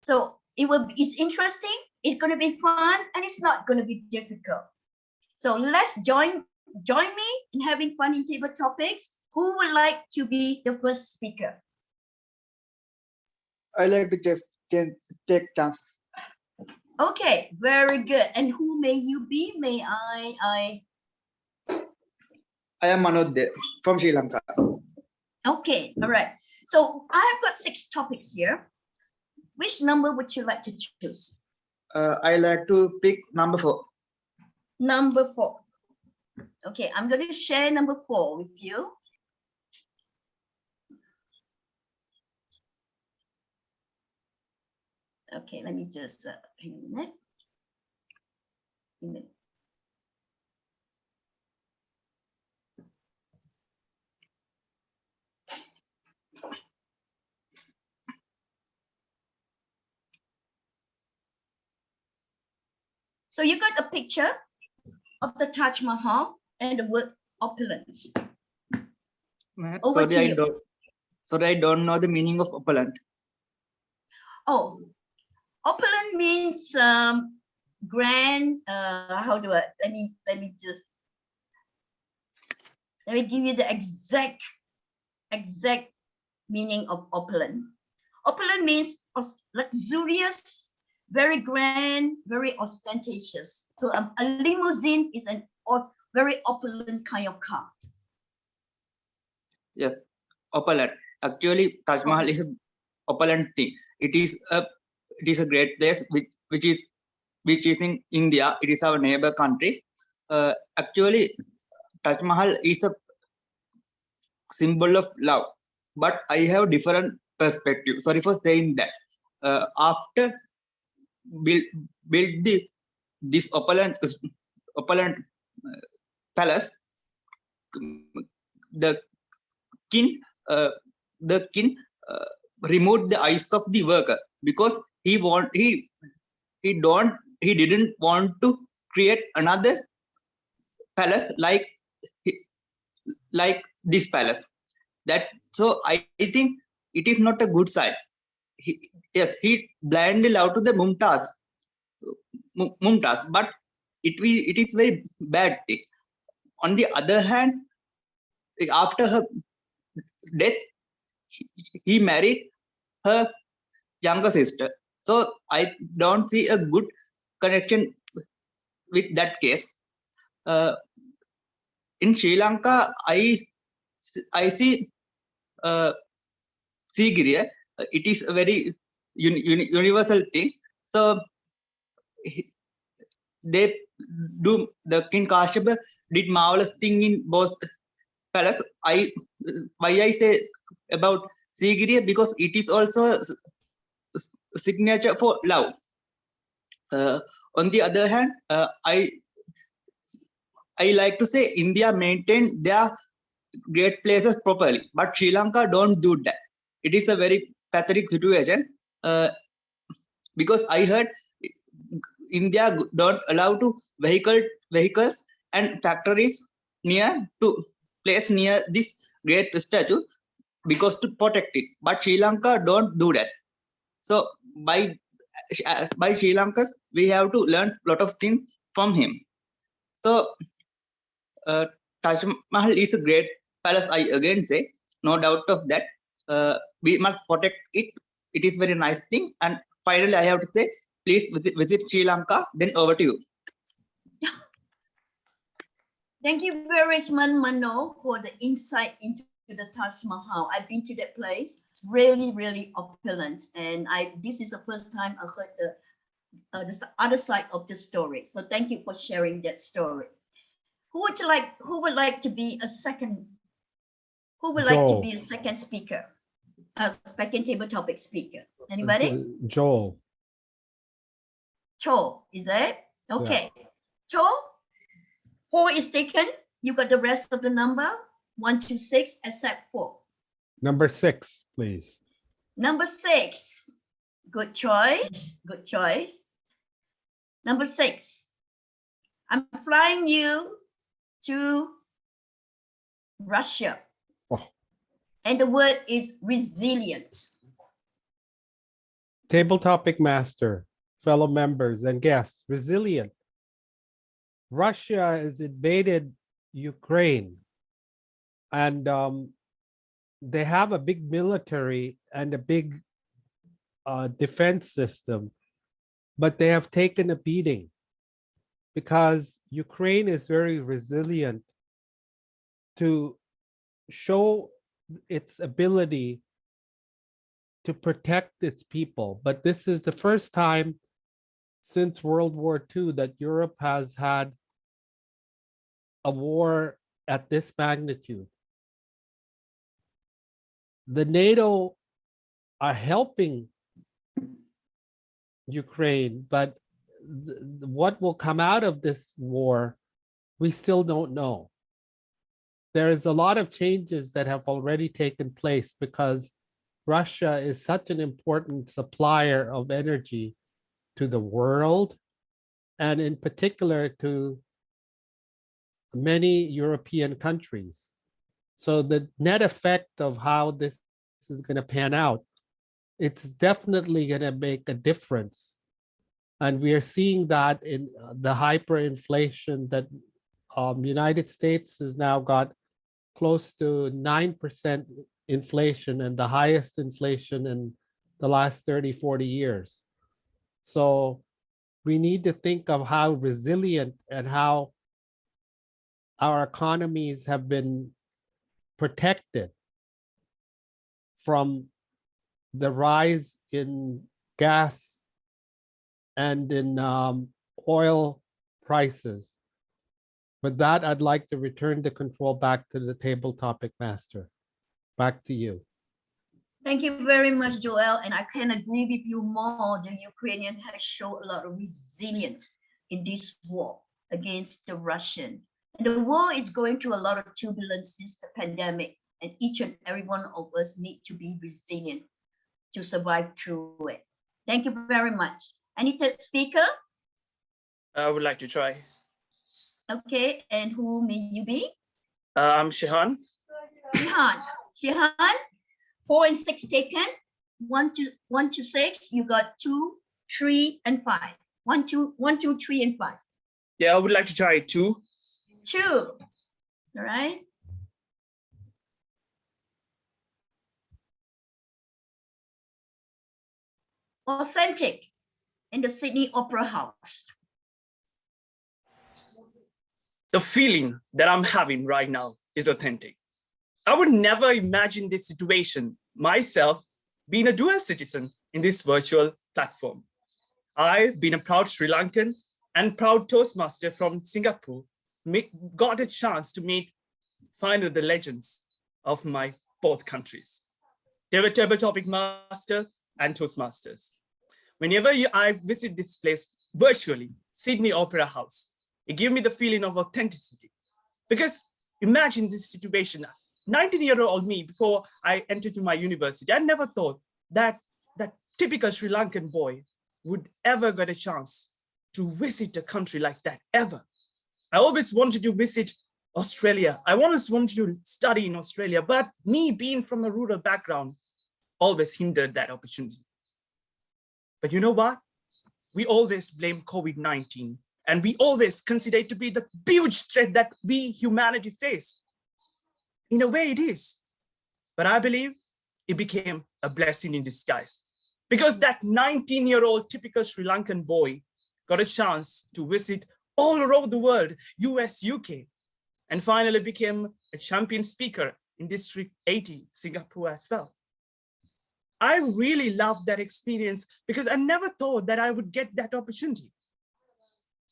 So it's interesting, it's going to be fun, and it's not going to be difficult. So let's join me in having fun in table topics. Who would like to be the first speaker? I like to just take chance. Okay, very good. And who may you be? May I am Manodde from Sri Lanka. Okay, all right. So I have got 6 topics here. Which number would you like to choose? I like to pick number 4. Number 4. Okay, I'm going to share number 4 with you. Okay, let me just hang on a minute. So you got a picture of the Taj Mahal and the word opulence. Sorry, I don't know the meaning of opulent. Oh, opulent means grand. How do I? Let me give you the exact meaning of opulent. Opulent means luxurious, very grand, very ostentatious. So a limousine is a very opulent kind of car. Yes, opulent. Actually, Taj Mahal is an opulent thing. It is a great place which is in India. It is our neighbor country. Actually, Taj Mahal is a symbol of love, but I have different perspective. Sorry for saying that. After build this opulent palace, the king removed the eyes of the worker because he didn't want to create another palace like this palace. So I think it is not a good sign. Yes, he blindly loved to the Mumtaz, but it is very bad thing. On the other hand, after her death, he married her younger sister. So I don't see a good connection with that case. In Sri Lanka, I see Sigiriya. It is a very universal thing. So they do, the King Kashyapa did marvelous thing in both palace. Why I say about Sigiriya, because it is also a signature for love. On the other hand, I like to say India maintain their great places properly, but Sri Lanka don't do that. It is a very pathetic situation, because I heard India don't allow to vehicles and factories near to place near this great statue because to protect it. But Sri Lanka don't do that. So by Sri Lankas, we have to learn a lot of things from him. So Taj Mahal is a great palace, I again say, no doubt of that. We must protect it. It is very nice thing. And finally, I have to say, please visit Sri Lanka. Then over to you. Thank you very much, Mano, for the insight into the Taj Mahal. I've been to that place. It's really, really opulent. And this is the first time I heard the other side of the story. So thank you for sharing that story. Who would like to be a second? Who would like to be a second speaker? A second table topic speaker. Anybody? Joel. Cho, is it? Okay. Yeah. Cho, 4 is taken. You got the rest of the number. 1 to 6, except 4. Number 6, please. Number 6. Good choice. Good choice. Number 6. I'm flying you to Russia. Oh. And the word is resilient. Table topic master, fellow members and guests, resilient. Russia has invaded Ukraine, and they have a big military and a big defense system, but they have taken a beating because Ukraine is very resilient to show its ability to protect its people. But this is the first time since World War II that Europe has had a war at this magnitude. The NATO are helping Ukraine, but what will come out of this war, we still don't know. There is a lot of changes that have already taken place because Russia is such an important supplier of energy to the world, and in particular to many European countries. So the net effect of how this is going to pan out, it's definitely going to make a difference. And we are seeing that in the hyperinflation that United States has now got close to 9% inflation, and the highest inflation in the last 30, 40 years. So we need to think of how resilient and how our economies have been protected from the rise in gas and in oil prices. With that, I'd like to return the control back to the table topic master. Back to you. Thank you very much, Joel. And I can agree with you more. The Ukrainian has shown a lot of resilience in this war against the Russian. And the world is going through a lot of turbulence since the pandemic. And each and every one of us need to be resilient to survive through it. Thank you very much. Any third speaker? I would like to try. Okay, and who may you be? I'm Shehan. Shehan, 4 and 6 taken. 1 to 6. You got 2, 3, and 5. 1, 2, 3, and 5. Yeah, I would like to try 2. 2. All right. Authentic in the Sydney Opera House. The feeling that I'm having right now is authentic. I would never imagine this situation myself being a dual citizen in this virtual platform. I've been a proud Sri Lankan and proud Toastmaster from Singapore, got a chance to meet finally the legends of my both countries. They were table topic masters and Toastmasters. Whenever I visit this place virtually, Sydney Opera House, it gave me the feeling of authenticity. Because imagine this situation, 19-year-old me, before I entered to my university, I never thought that that typical Sri Lankan boy would ever get a chance to visit a country like that, ever. I always wanted to visit Australia. I always wanted to study in Australia, but me being from a rural background always hindered that opportunity. But you know what? We always blame COVID-19, and we always consider it to be the huge threat that we humanity face. In a way it is, but I believe it became a blessing in disguise, because that 19-year-old typical Sri Lankan boy got a chance to visit all around the world, US, UK, and finally became a champion speaker in District 80, Singapore as well. I really loved that experience because I never thought that I would get that opportunity.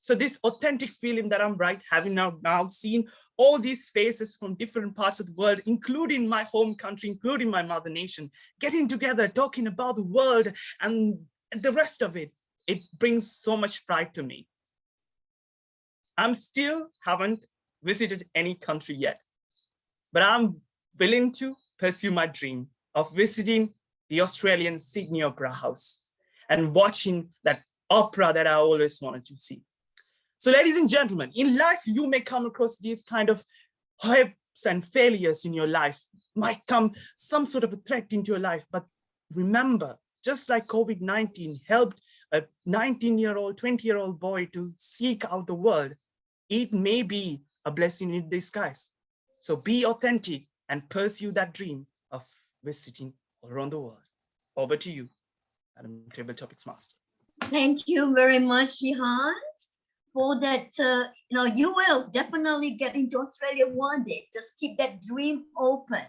So this authentic feeling that I'm having now seen all these faces from different parts of the world, including my home country, including my mother nation, getting together, talking about the world and the rest of it, it brings so much pride to me. I'm still haven't visited any country yet, but I'm willing to pursue my dream of visiting the Australian Sydney Opera House and watching that opera that I always wanted to see. So ladies and gentlemen, in life, you may come across these kind of hopes and failures in your life, might come some sort of a threat into your life. But remember, just like COVID-19 helped a 19-year-old, 20-year-old boy to seek out the world, it may be a blessing in disguise. So be authentic and pursue that dream of visiting all around the world. Over to you, Madam Table Topics Master. Thank you very much, Shehan, for that. You will definitely get into Australia one day. Just keep that dream open.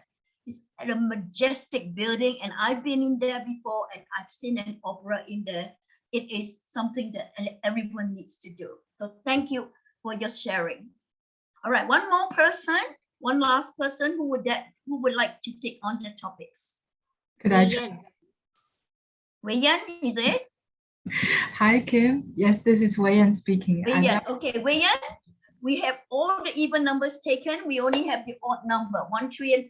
It's at a majestic building, and I've been in there before, and I've seen an opera in there. It is something that everyone needs to do. So thank you for your sharing. All right, one more person, one last person who would like to take on the topics. Could I try? Wei Yan, is it? Hi, Kim. Yes, this is Wei Yan speaking. Wei Yan. Okay, Wei Yan, we have all the even numbers taken. We only have the odd number, 1, 3, and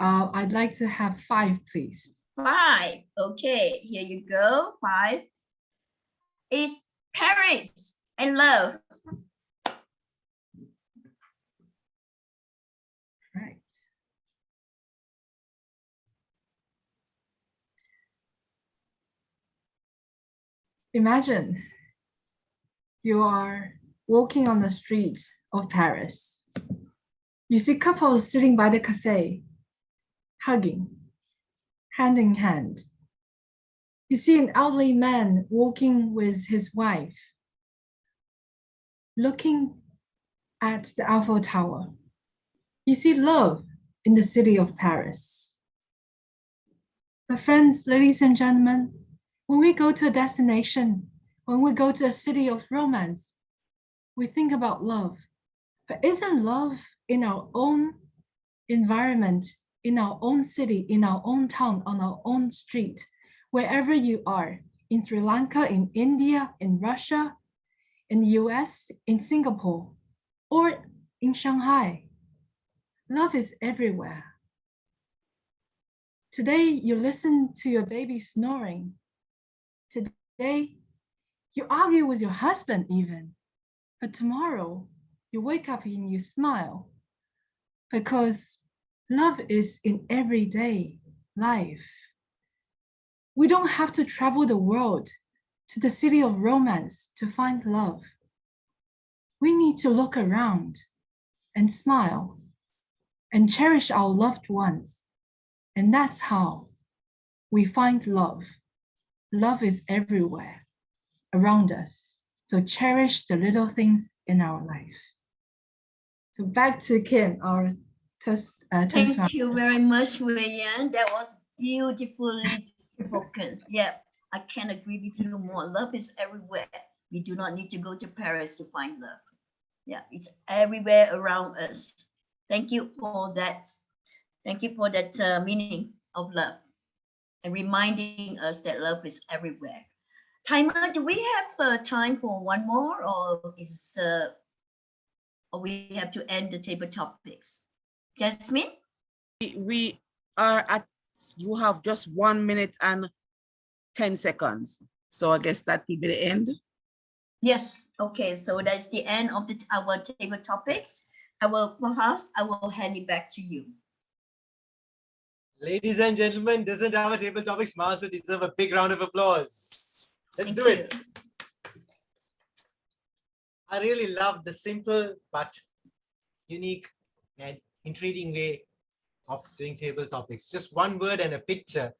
5. I'd like to have 5, please. 5. Okay, here you go. 5 is Paris and love. Right. Imagine you are walking on the streets of Paris. You see couples sitting by the cafe, hugging, hand in hand. You see an elderly man walking with his wife, looking at the Eiffel Tower. You see love in the city of Paris. But friends, ladies and gentlemen, when we go to a destination, when we go to a city of romance, we think about love. But isn't love in our own environment, in our own city, in our own town, on our own street, wherever you are, in Sri Lanka, in India, in Russia, in the US, in Singapore, or in Shanghai? Love is everywhere. Today, you listen to your baby snoring. Today, you argue with your husband even. but tomorrow you wake up and you smile because love is in everyday life. We don't have to travel the world to the city of romance to find love. We need to look around and smile and cherish our loved ones. And that's how we find love. Love is everywhere around us. So cherish the little things in our life. So back to Kim, our Toastmaster. Thank you very much, Wei-Yan. That was beautifully spoken. Yeah, I can't agree with you more. Love is everywhere. We do not need to go to Paris to find love. Yeah, it's everywhere around us. Thank you for that. Thank you for that meaning of love and reminding us that love is everywhere. Timer, do we have time for one more, or we have to end the table topics? Jasmine? We are at, you have just 1 minute and 10 seconds. So I guess that will be the end. Yes, okay, so that's the end of our table topics. Farhaz, I will hand it back to you. Ladies and gentlemen, doesn't our table topics master deserve a big round of applause? Let's do it. I really love the simple but unique and intriguing way of doing table topics. Just one word and a picture,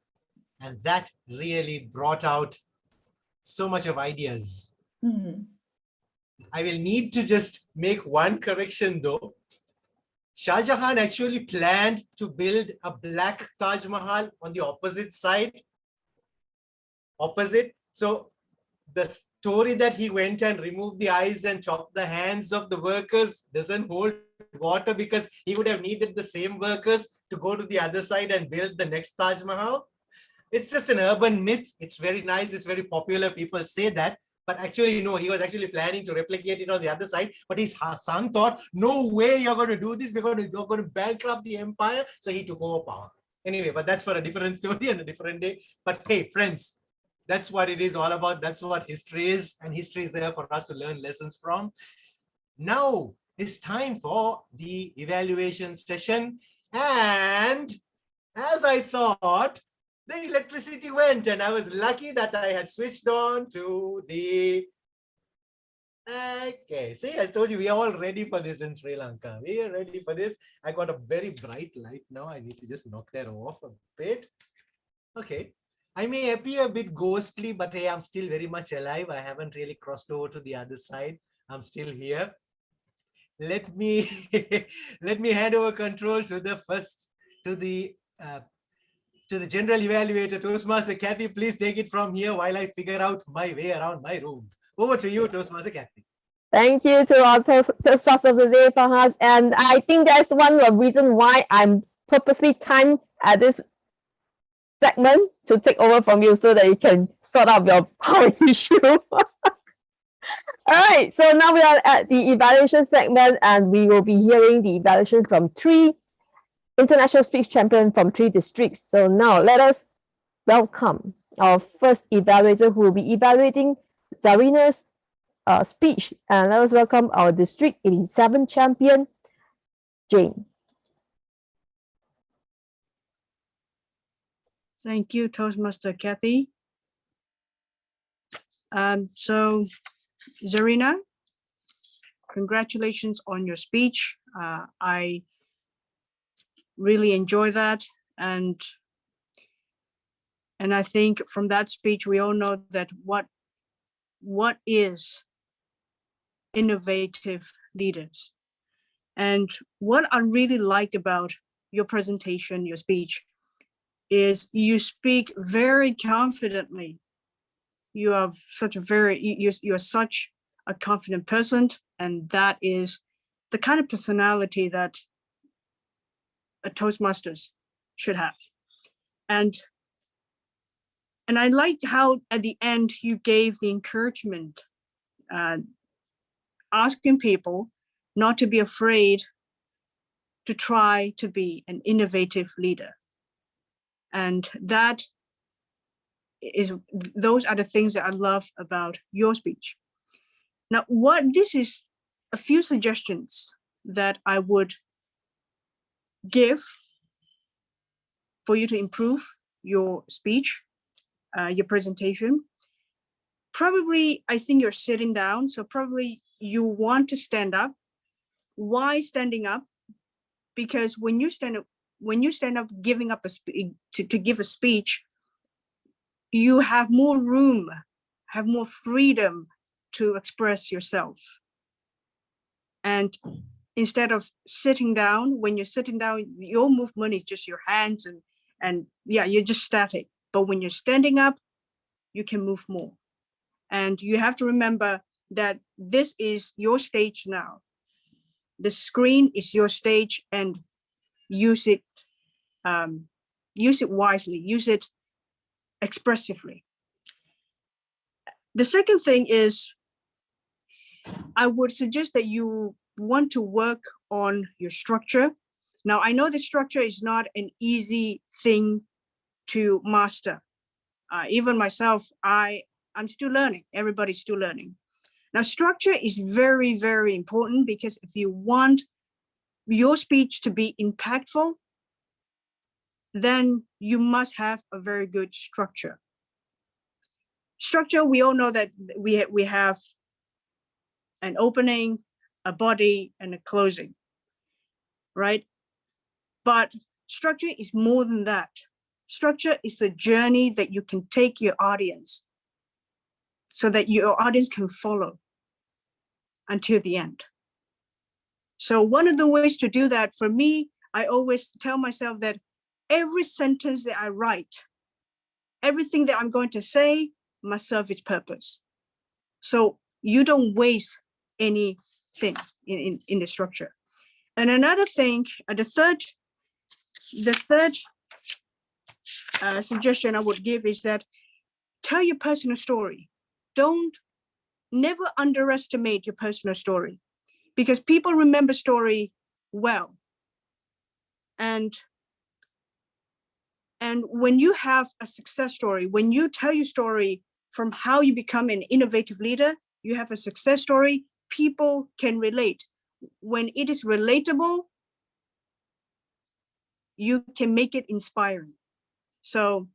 and that really brought out so much of ideas. Mm-hmm. I will need to just make one correction though. Shah Jahan actually planned to build a black Taj Mahal on the opposite side. So the story that he went and removed the eyes and chopped the hands of the workers doesn't hold water, because he would have needed the same workers to go to the other side and build the next Taj Mahal. It's just an urban myth. It's very nice. It's very popular. People say that. But actually, no, he was actually planning to replicate it on the other side. But his son thought, no way you're going to do this. You're going to bankrupt the empire. So he took over power. Anyway, but that's for a different story and a different day. But hey, friends, that's what it is all about. That's what history is. And history is there for us to learn lessons from. Now it's time for the evaluation session. And as I thought, the electricity went, and I was lucky that I had switched on to the... Okay, see, I told you, we are all ready for this in Sri Lanka. We are ready for this. I got a very bright light now. I need to just knock that off a bit. Okay, I may appear a bit ghostly, but hey, I'm still very much alive. I haven't really crossed over to the other side. I'm still here. Let me hand over control to the general evaluator, Toastmaster Kathy. Please take it from here while I figure out my way around my room. Over to you, Toastmaster Kathy. Thank you to our Toastmaster of the day, Farhaz. And I think that's one of the reasons why I'm purposely timed at this segment to take over from you, so that you can sort out your power issue. All right, so now we are at the evaluation segment, and we will be hearing the evaluation from 3 international speech champions from 3 districts. So now let us welcome our first evaluator, who will be evaluating Zarina's speech. And let us welcome our District 87 champion, Jane. Thank you, Toastmaster Kathy. So, Zarina, congratulations on your speech. I really enjoy that, and I think from that speech we all know that what is innovative leaders. And what I really like about your presentation, your speech, is you speak very confidently. You have such a you're such a confident person, and that is the kind of personality that a Toastmasters should have. And I like how at the end you gave the encouragement, asking people not to be afraid to try to be an innovative leader. And those are the things that I love about your speech. Now, this is a few suggestions that I would give for you to improve your speech, your presentation. Probably, I think you're sitting down, so probably you want to stand up. Why standing up? Because when you stand up giving up to give a speech, you have more room, have more freedom to express yourself. And instead of sitting down, when you're sitting down, your movement is just your hands and yeah, you're just static. But when you're standing up, you can move more. And you have to remember that this is your stage now. The screen is your stage, and use it wisely, use it expressively. The second thing is, I would suggest that you want to work on your structure. Now, I know the structure is not an easy thing to master. Even myself, I'm still learning. Everybody's still learning. Now, structure is very, very important, because if you want your speech to be impactful, then you must have a very good structure. Structure, we all know that we have an opening, a body, and a closing, right? But structure is more than that. Structure is the journey that you can take your audience so that your audience can follow until the end. So one of the ways to do that, for me, I always tell myself that every sentence that I write, everything that I'm going to say must serve its purpose. So you don't waste anything in the structure. And another thing, the third suggestion I would give is that tell your personal story. Never underestimate your personal story, because people remember story well. And when you have a success story, when you tell your story from how you become an innovative leader, you have a success story, people can relate. When it is relatable, you can make it inspiring. So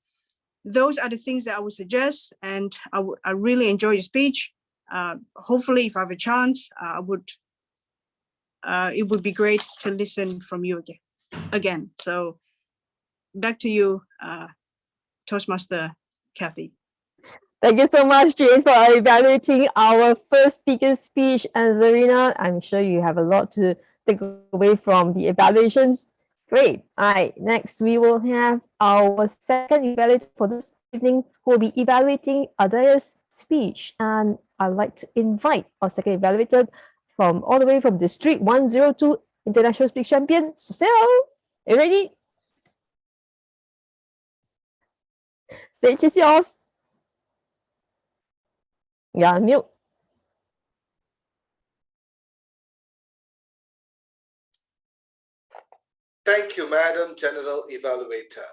those are the things that I would suggest, and I really enjoy your speech. Hopefully, if I have a chance, it would be great to listen from you again. So back to you, Toastmaster Kathy. Thank you so much, Jane, for evaluating our first speaker's speech. And Zarina, I'm sure you have a lot to take away from the evaluations. Great. All right, next we will have our second evaluator for this evening, who will be evaluating Adaya's speech. And I'd like to invite our second evaluator from all the way from District 102 International Speech Champion, Soosai. Are you ready? Stage is yours. You're on mute. Thank you, Madam General Evaluator.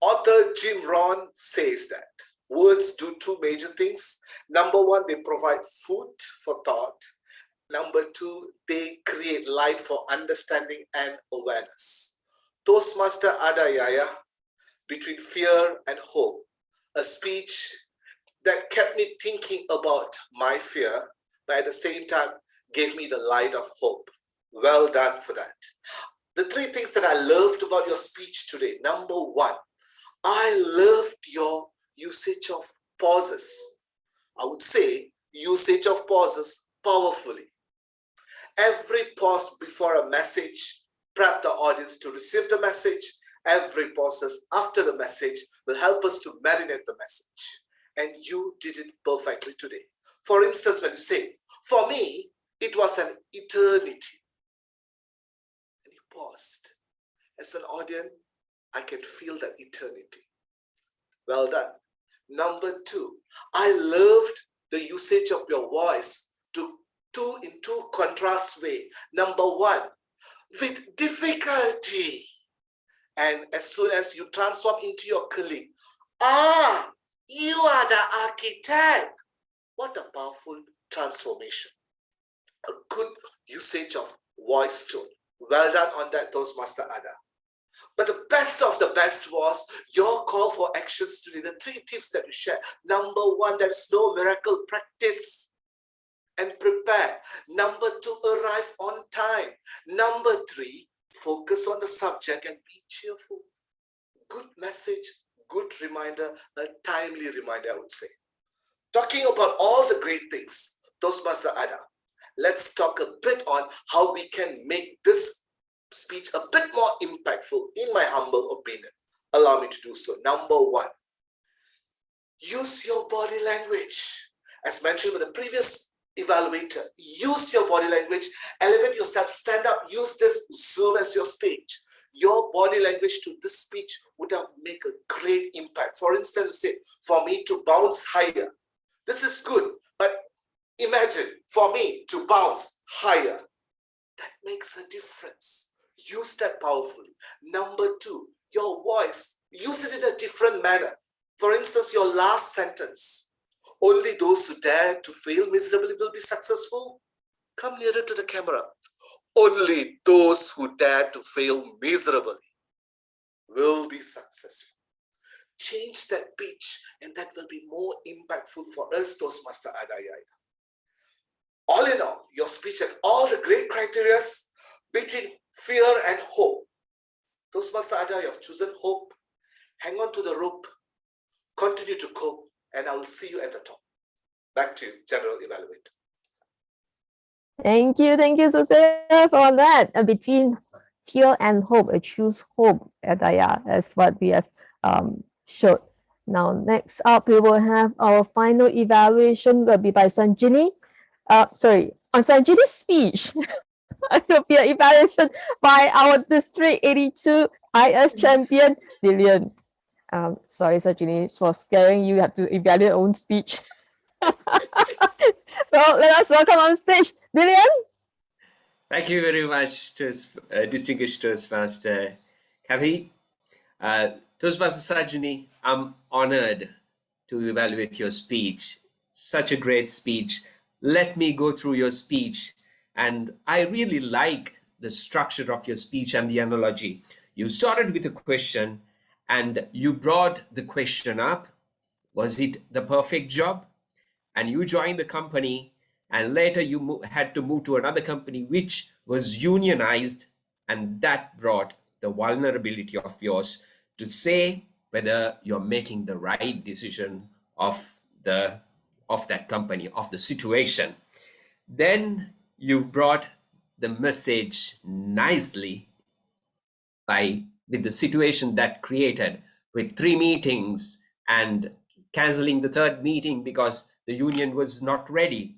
Author Jim Rohn says that words do two major things. Number one, they provide food for thought. Number two, they create light for understanding and awareness. Toastmaster Adayaya, Between Fear and Hope, a speech that kept me thinking about my fear, but at the same time gave me the light of hope. Well done for that. The three things that I loved about your speech today. Number one, I loved your usage of pauses. I would say usage of pauses powerfully. Every pause before a message prep the audience to receive the message. Every pauses after the message will help us to marinate the message. And you did it perfectly today. For instance, when you say, for me, it was an eternity. And you paused. As an audience, I can feel that eternity. Well done. Number two, I loved the usage of your voice in two contrast way. Number one, with difficulty. And as soon as you transform into your colleague, You are the architect. What a powerful transformation. A good usage of voice tone. Well done on that, Toastmaster Ada. But the best of the best was your call for actions today. The 3 tips that you shared. Number 1, there's no miracle. Practice and prepare. Number 2, arrive on time. Number 3, focus on the subject and be cheerful. Good message, good reminder, a timely reminder, I would say. Talking about all the great things, Toastmaster Ada, let's talk a bit on how we can make this speech a bit more impactful, in my humble opinion. Allow me to do so. Number 1, use your body language. As mentioned with the previous evaluator, use your body language, elevate yourself, stand up, use this Zoom as your stage. Your body language to this speech would have made a great impact. For instance, say, for me to bounce higher. This is good, but imagine for me to bounce higher. That makes a difference. Use that powerfully. Number 2, your voice, use it in a different manner. For instance, your last sentence. Only those who dare to fail miserably will be successful. Come nearer to the camera. Only those who dare to fail miserably will be successful. Change that pitch, and that will be more impactful for us, Toastmaster Adayaya. All in all, your speech had all the great criteria between fear and hope. Toastmaster Ada, you have chosen hope. Hang on to the rope. Continue to cope, and I will see you at the top. Back to you, General Evaluator. Thank you, Soosai, for that. Between fear and hope, I choose hope, Adaya, as what we have showed. Now, next up, we will have our final evaluation will be by Sajni. On Sajni's speech. It will be an evaluation by our District 82 IS champion, Dilan. Sorry, Sajni, for scaring you. You have to evaluate your own speech. So let us welcome on stage, Dilan. Thank you very much, distinguished Toastmaster Kathy. Toastmaster Sajni, I'm honored to evaluate your speech. Such a great speech. Let me go through your speech. And I really like the structure of your speech and the analogy. You started with a question and you brought the question up. Was it the perfect job? And you joined the company, and later you had to move to another company which was unionized, and that brought the vulnerability of yours to say whether you're making the right decision of that company, of the situation. Then you brought the message nicely with the situation that created with 3 meetings and canceling the 3rd meeting because the union was not ready.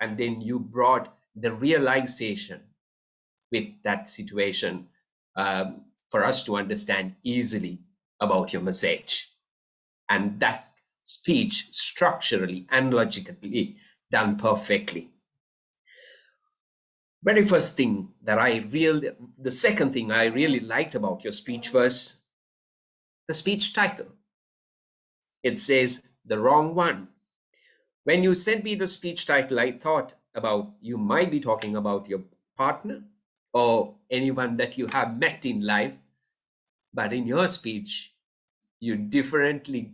And then you brought the realization with that situation for us to understand easily about your message. And that speech structurally and logically done perfectly. Very first thing the second thing I really liked about your speech was the speech title. It says The Wrong One. When you sent me the speech title, I thought about you might be talking about your partner or anyone that you have met in life. But in your speech, you differently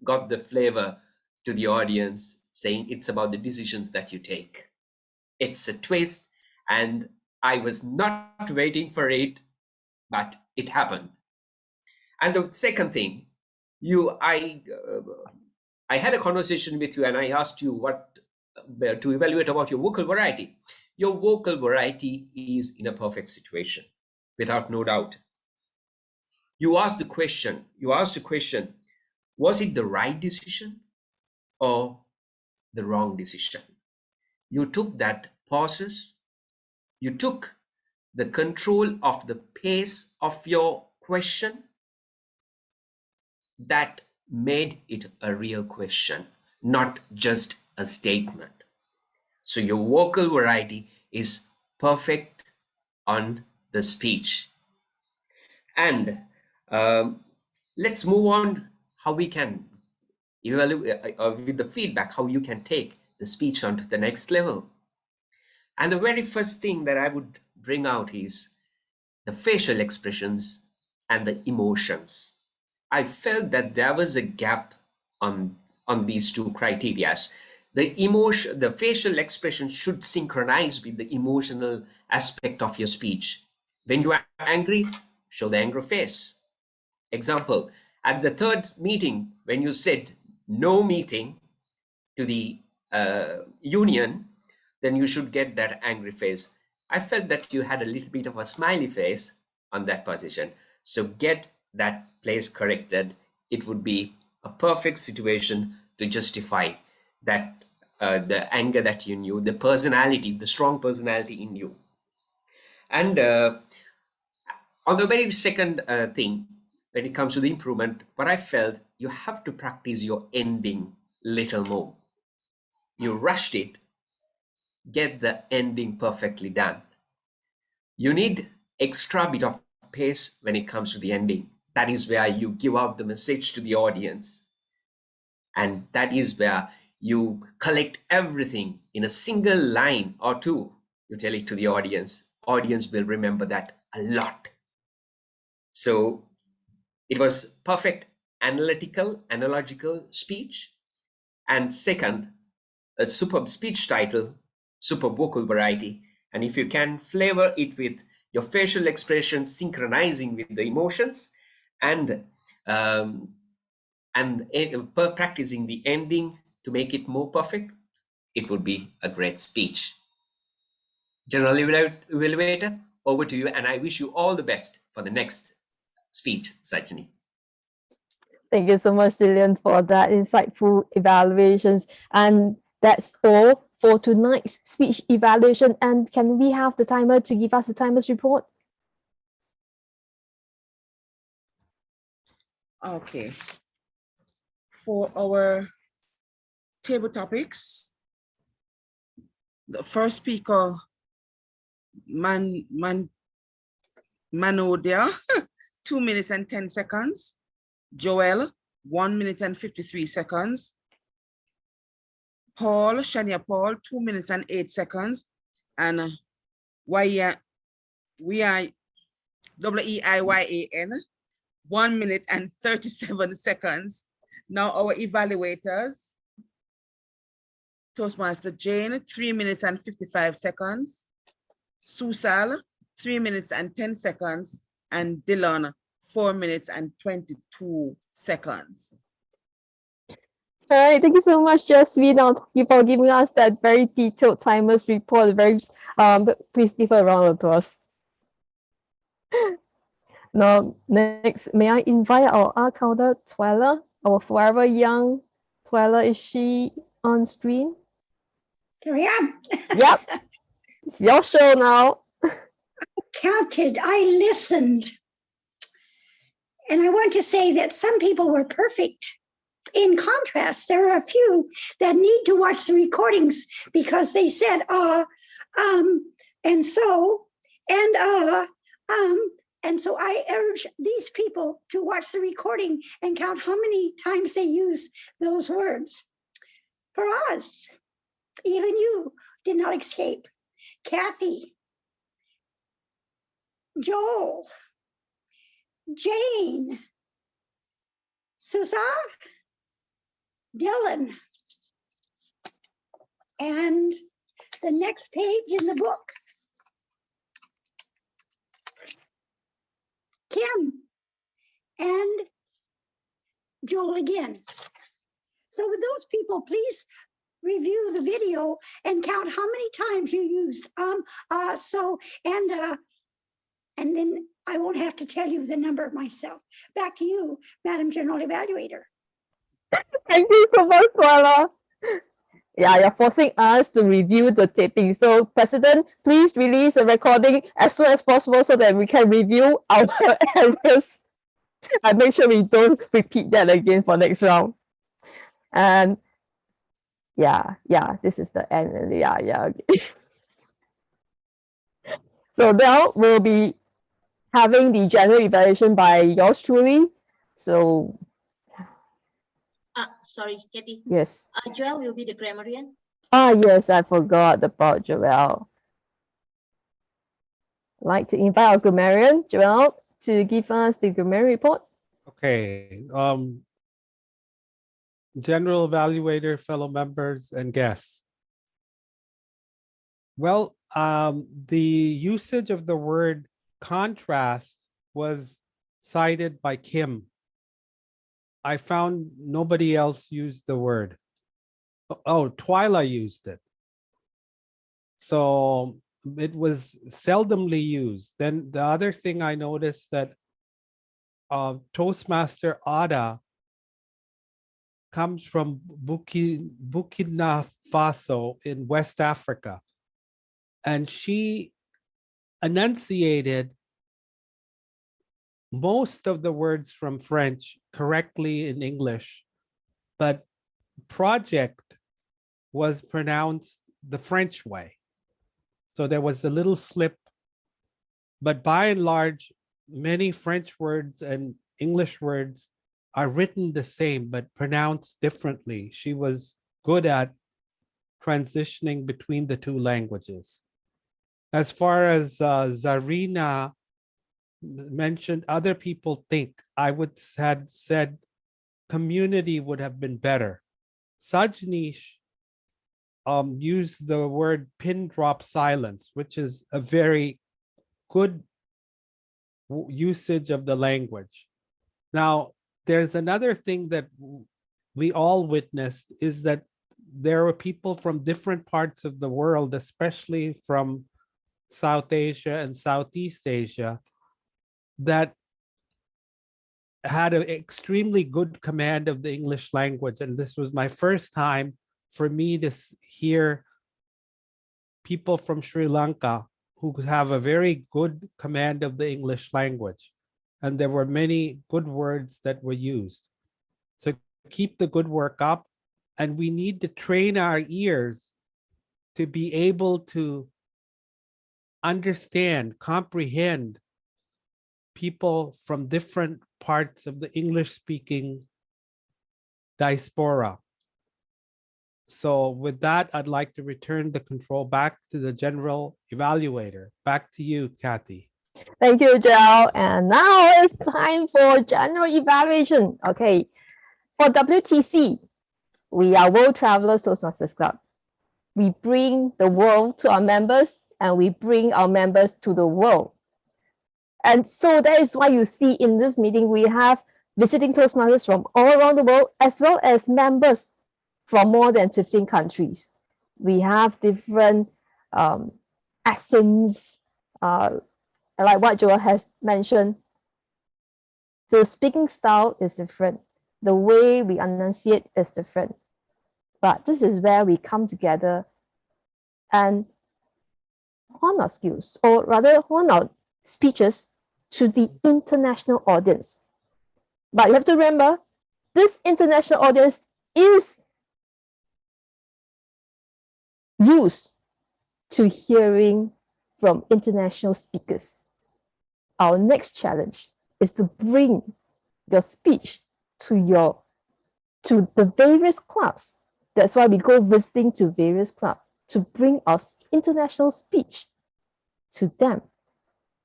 got the flavor to the audience, saying it's about the decisions that you take. It's a twist, and I was not waiting for it, but it happened. And the second thing, I had a conversation with you and I asked you to evaluate about your vocal variety. Your vocal variety is in a perfect situation, without no doubt. You asked the question, was it the right decision or the wrong decision? You took that pauses, you took the control of the pace of your question. That made it a real question, not just a statement. So your vocal variety is perfect on the speech. And let's move on how we can with the feedback, how you can take the speech onto the next level. And the very first thing that I would bring out is the facial expressions and the emotions. I felt that there was a gap on these two criterias. The facial expression should synchronize with the emotional aspect of your speech. When you are angry, show the angry face. Example, at the third meeting, when you said no meeting to the union, then you should get that angry face. I felt that you had a little bit of a smiley face on that position. So get that place corrected. It would be a perfect situation to justify that the anger that you knew, the personality, the strong personality in you. And on the very second thing, when it comes to the improvement, what I felt, you have to practice your ending little more. You rushed it, get the ending perfectly done. You need extra bit of pace when it comes to the ending. That is where you give out the message to the audience. And that is where you collect everything in a single line or two. You tell it to the audience. Audience will remember that a lot. So it was perfect analogical speech. And second, a superb speech title, superb vocal variety. And if you can flavor it with your facial expressions synchronizing with the emotions and practicing the ending to make it more perfect, it would be a great speech. General Evaluator, over to you, and I wish you all the best for the next speech, Sajni. Thank you so much, Dilan, for that insightful evaluations. And that's all for tonight's speech evaluation. And can we have the timer to give us the timer's report? Okay. For our table topics, the first speaker, Manodia, 2 minutes and 10 seconds. Joel, 1 minute and 53 seconds. Paul, Shania Paul, 2 minutes and 8 seconds. And Weiyan, 1 minute and 37 seconds. Now our evaluators. Toastmaster Jane, 3 minutes and 55 seconds. Soosai, 3 minutes and 10 seconds. And Dilan, 4 minutes and 22 seconds. All right, thank you so much, Jasmine, for giving us that very detailed timers report. Please give her a round of applause. Now, next, may I invite our art counter, Twila, our forever young Twila. Is she on screen? Here I am. Yep, it's your show now. Counted, I listened. And I want to say that some people were perfect. In contrast, there are a few that need to watch the recordings because they said, and so, and so I urge these people to watch the recording and count how many times they used those words. For us, even you did not escape. Kathy, Joel, Jane, Soosai, Dilan, and the next page in the book, Kim, and Joel again. So with those people, please review the video and count how many times you used and then I won't have to tell you the number myself. Back to you, Madam General Evaluator. Thank you so much, Twila. Yeah, you're forcing us to review the taping. So, President, please release the recording as soon as possible so that we can review our errors and make sure we don't repeat that again for next round. And yeah, this is the end. Yeah, okay. So now we'll be having the general evaluation by yours truly. So Sorry, Kathy. Yes. Joel will be the grammarian. Ah, yes, I forgot about Joel. I'd like to invite our grammarian, Joel, to give us the grammar report. Okay. General evaluator, fellow members, and guests. Well, the usage of the word contrast was cited by Kim. I found nobody else used the word. Oh, Twila used it. So it was seldomly used. Then the other thing I noticed that Toastmaster Ada comes from Burkina Faso in West Africa. And she enunciated most of the words from French correctly in English, but project was pronounced the French way. So there was a little slip, but by and large, many French words and English words are written the same, but pronounced differently. She was good at transitioning between the two languages. As far as Zarina mentioned, other people think, I would have said community would have been better. Sajni used the word pin drop silence, which is a very good usage of the language. Now, there's another thing that we all witnessed is that there were people from different parts of the world, especially from South Asia and Southeast Asia, that had an extremely good command of the English language. And this was my first time for me to hear people from Sri Lanka who have a very good command of the English language. And there were many good words that were used. So keep the good work up. And we need to train our ears to be able to understand, comprehend people from different parts of the English-speaking diaspora. So with that, I'd like to return the control back to the general evaluator. Back to you, Kathy. Thank you, Joel. And now it's time for general evaluation. Okay, for WTC, we are World Travelers Toastmasters Club. We bring the world to our members and we bring our members to the world. And so that is why you see in this meeting, we have visiting Toastmasters from all around the world, as well as members from more than 15 countries. We have different accents, like what Joel has mentioned. The speaking style is different. The way we enunciate is different. But this is where we come together and hone our skills, or rather hone our speeches to the international audience. But you have to remember, this international audience is used to hearing from international speakers. Our next challenge is to bring your speech to the various clubs. That's why we go visiting to various clubs, to bring our international speech to them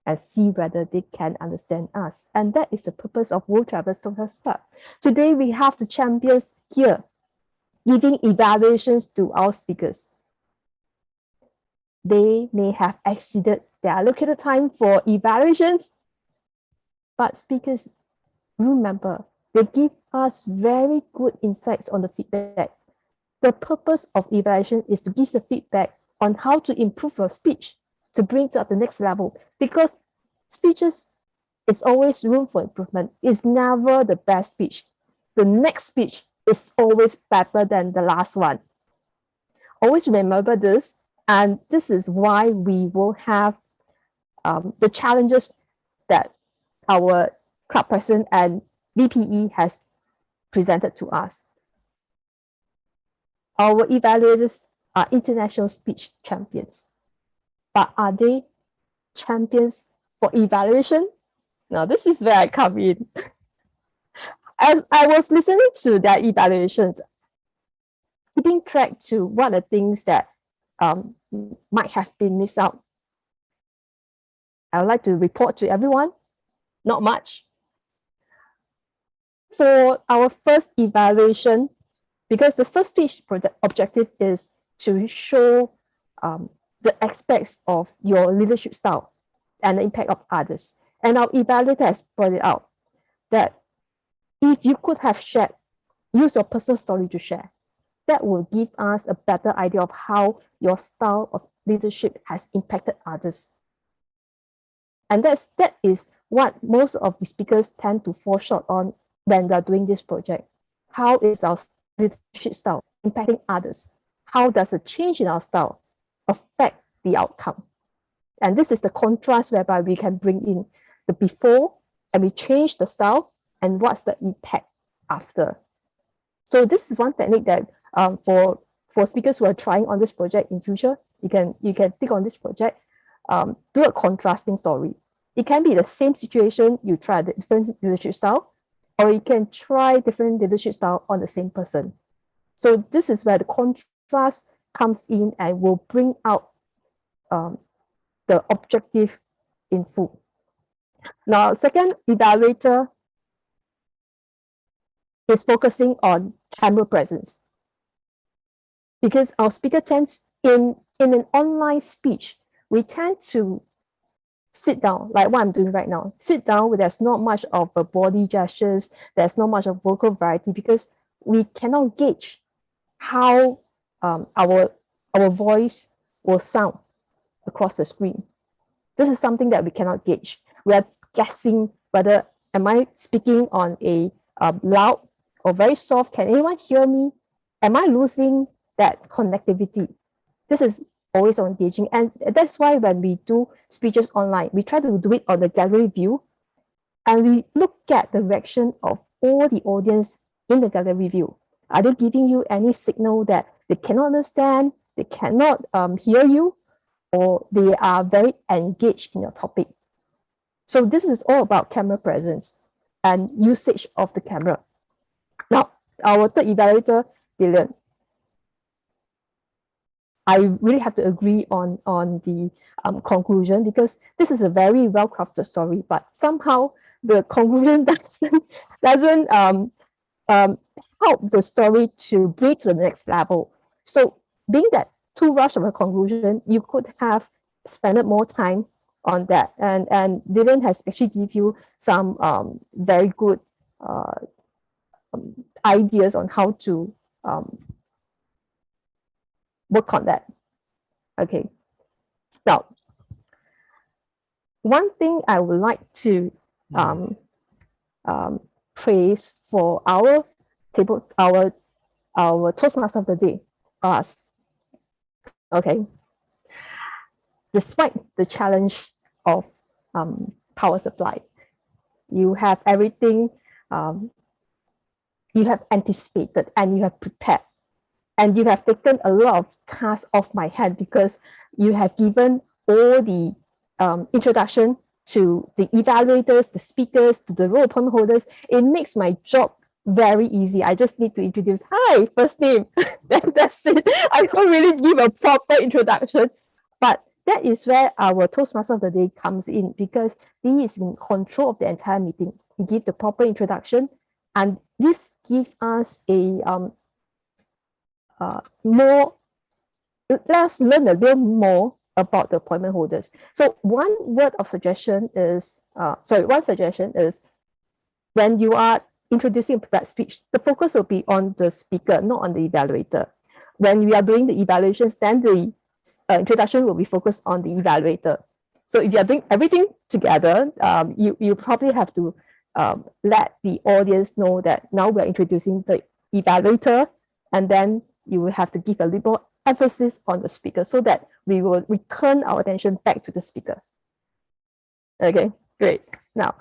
and see whether they can understand us. And that is the purpose of World Travelers Toastmasters Club. Today, we have the champions here giving evaluations to our speakers. They may have exceeded their allocated time for evaluations, but speakers, remember, they give us very good insights on the feedback. The purpose of evaluation is to give the feedback on how to improve your speech, to bring it up the next level, because speeches is always room for improvement. It's never the best speech. The next speech is always better than the last one. Always remember this, and this is why we will have the challenges that our club president and VPE has presented to us. Our evaluators are international speech champions. But are they champions for evaluation? Now, this is where I come in. as I was listening to their evaluations, keeping track to what are things that might have been missed out, I would like to report to everyone, not much. For our first evaluation, because the first speech objective is to show the aspects of your leadership style and the impact of others. And our evaluator has pointed out that if you could have shared, use your personal story to share, that will give us a better idea of how your style of leadership has impacted others. And that is what most of the speakers tend to fall short on when they're doing this project. How is our leadership style impacting others? How does a change in our style affect the outcome? And this is the contrast whereby we can bring in the before and we change the style and what's the impact after. So this is one technique that for speakers who are trying on this project in future, you can take on this project, do a contrasting story. It can be the same situation, you try the different leadership style, or you can try different leadership style on the same person. So this is where the contrast comes in and will bring out the objective in full. Now, second evaluator is focusing on camera presence. Because our speaker tends, in an online speech, we tend to sit down, like what I'm doing right now. Sit down where there's not much of a body gestures, there's not much of vocal variety, because we cannot gauge how our voice will sound across the screen. This is something that we cannot gauge. We are guessing whether am I speaking on a loud or very soft? Can anyone hear me? Am I losing that connectivity? This is always engaging, and that's why when we do speeches online, we try to do it on the gallery view, and we look at the reaction of all the audience in the gallery view. Are they giving you any signal that they cannot understand, they cannot hear you, or they are very engaged in your topic? So this is all about camera presence and usage of the camera. Now, our third evaluator, Dilan, I really have to agree on the conclusion, because this is a very well-crafted story, but somehow the conclusion doesn't help the story to bring to the next level. So being that too rush of a conclusion, you could have spent more time on that. And Dylan has actually give you some very good ideas on how to work on that. Okay. Now, one thing I would like to praise for our Toastmaster of the day, us. Okay. Despite the challenge of power supply, you have everything you have anticipated and you have prepared. And you have taken a lot of tasks off my hand, because you have given all the introduction to the evaluators, the speakers, to the role appointment holders. It makes my job very easy. I just need to introduce, hi, first name. That's it. I don't really give a proper introduction. But that is where our Toastmaster of the day comes in, because he is in control of the entire meeting. He gives the proper introduction, and this gives us a let's learn a little more about the appointment holders. So one suggestion is when you are introducing a prepared speech, the focus will be on the speaker, not on the evaluator. When we are doing the evaluations, then the introduction will be focused on the evaluator. So if you are doing everything together, you probably have to let the audience know that now we're introducing the evaluator, and then you will have to give a little more emphasis on the speaker, so that we will return our attention back to the speaker. Okay, great. Now,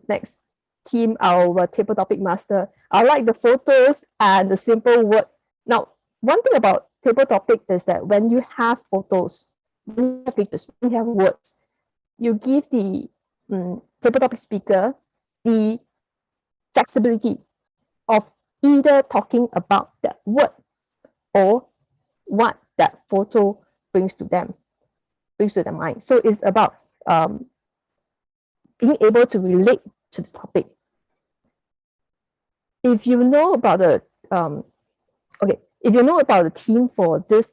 next, team, our table topic master. I like the photos and the simple word. Now, one thing about table topic is that when you have photos, when you have pictures, when you have words, you give the table topic speaker the flexibility of either talking about that word or what that photo brings to them, brings to their mind. So it's about being able to relate to the topic. If you know about the if you know about the theme for this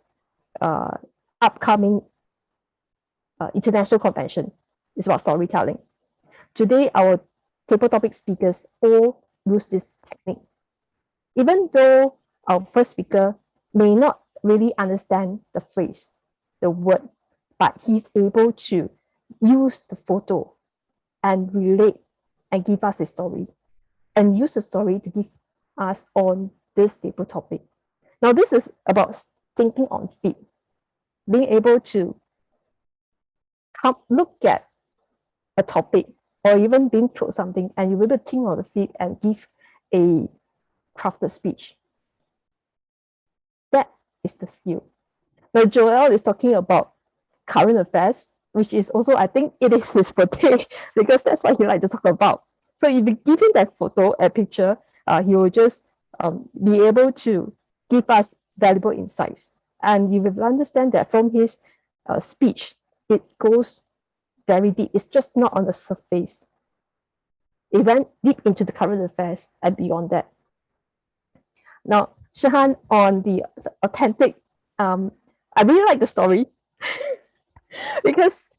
upcoming international convention, it's about storytelling. Today, our table topic speakers all use this technique. Even though our first speaker may not really understand the phrase, the word, but he's able to use the photo and relate and give us a story, and use the story to give us on this table topic. Now, this is about thinking on feet, being able to look at a topic or even being told something, and you're able to think on the feet and give a crafted speech. That is the skill. Now, Joel is talking about current affairs, which is also, I think it is his forte, because that's what he likes to talk about. So if you give him that photo, a picture, he will just be able to give us valuable insights. And you will understand that from his speech, it goes very deep. It's just not on the surface. It went deep into the current affairs and beyond that. Now, Shahan, on the authentic, I really like the story because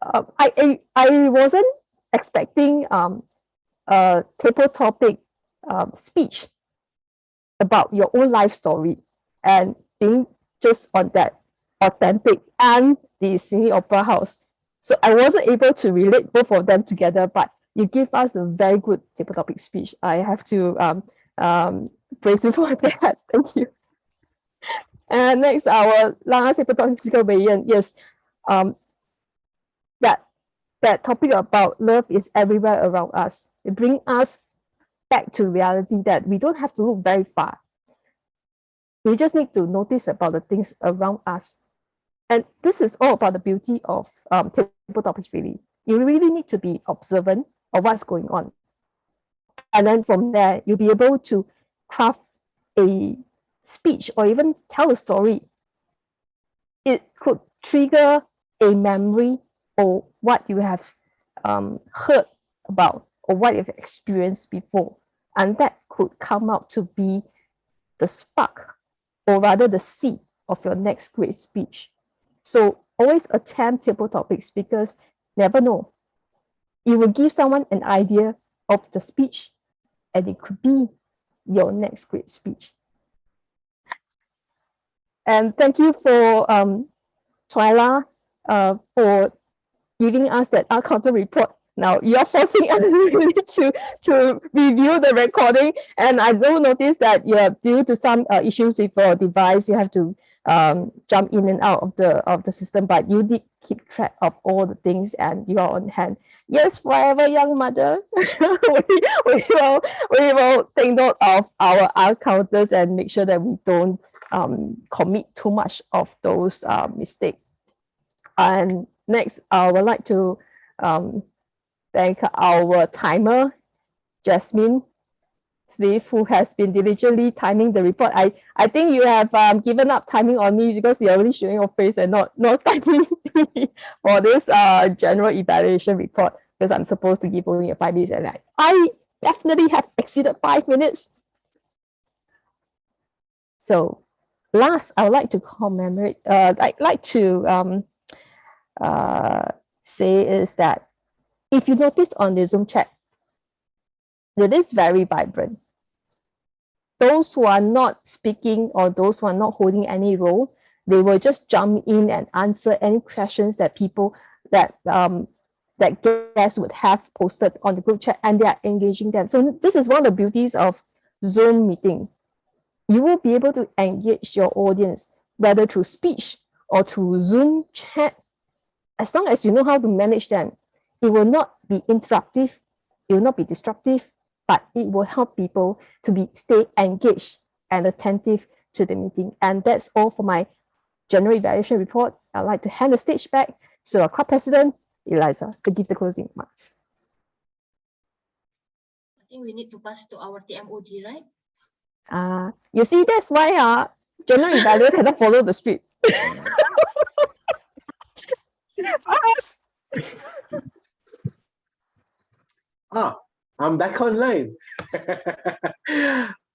I wasn't expecting a table topic speech about your own life story and being just on that authentic and the Sydney Opera House. So I wasn't able to relate both of them together, but you give us a very good table topic speech. I have to praise you for that. Thank you. And next, our last table topic speaker, Wei Yan. Yes, that topic about love is everywhere around us. It brings us back to reality that we don't have to look very far. We just need to notice about the things around us. And this is all about the beauty of table topics, really. You really need to be observant of what's going on. And then from there, you'll be able to craft a speech or even tell a story. It could trigger a memory or what you have heard about or what you've experienced before. And that could come out to be the spark, or rather the seed of your next great speech. So always attempt table topics, because never know. You will give someone an idea of the speech and it could be your next great speech. And thank you for Twila for giving us that art counter report. Now you're forcing us to review the recording, and I do notice that due to some issues with your device, you have to jump in and out of the system, but you did keep track of all the things and you are on hand. Yes, forever young mother. we will take note of our art counters and make sure that we don't commit too much of those mistakes. And next, I would like to thank our timer, Jasmine Smith, who has been diligently timing the report. I think you have given up timing on me because you're only showing your face and not timing for this general evaluation report, because I'm supposed to give only 5 minutes, and I definitely have exceeded 5 minutes. So last, I would like to commemorate, I'd like to say is that if you noticed on the Zoom chat, it is very vibrant. Those who are not speaking or those who are not holding any role, they will just jump in and answer any questions that people that guests would have posted on the group chat, and they are engaging them. So this is one of the beauties of Zoom meeting. You will be able to engage your audience, whether through speech or through Zoom chat, as long as you know how to manage them. It will not be interruptive, it will not be disruptive, but it will help people to stay engaged and attentive to the meeting. And that's all for my general evaluation report. I'd like to hand the stage back to our club president, Eliza, to give the closing remarks. I think we need to pass to our TMOD, right? You see, that's why general evaluator cannot follow the script. I'm back online.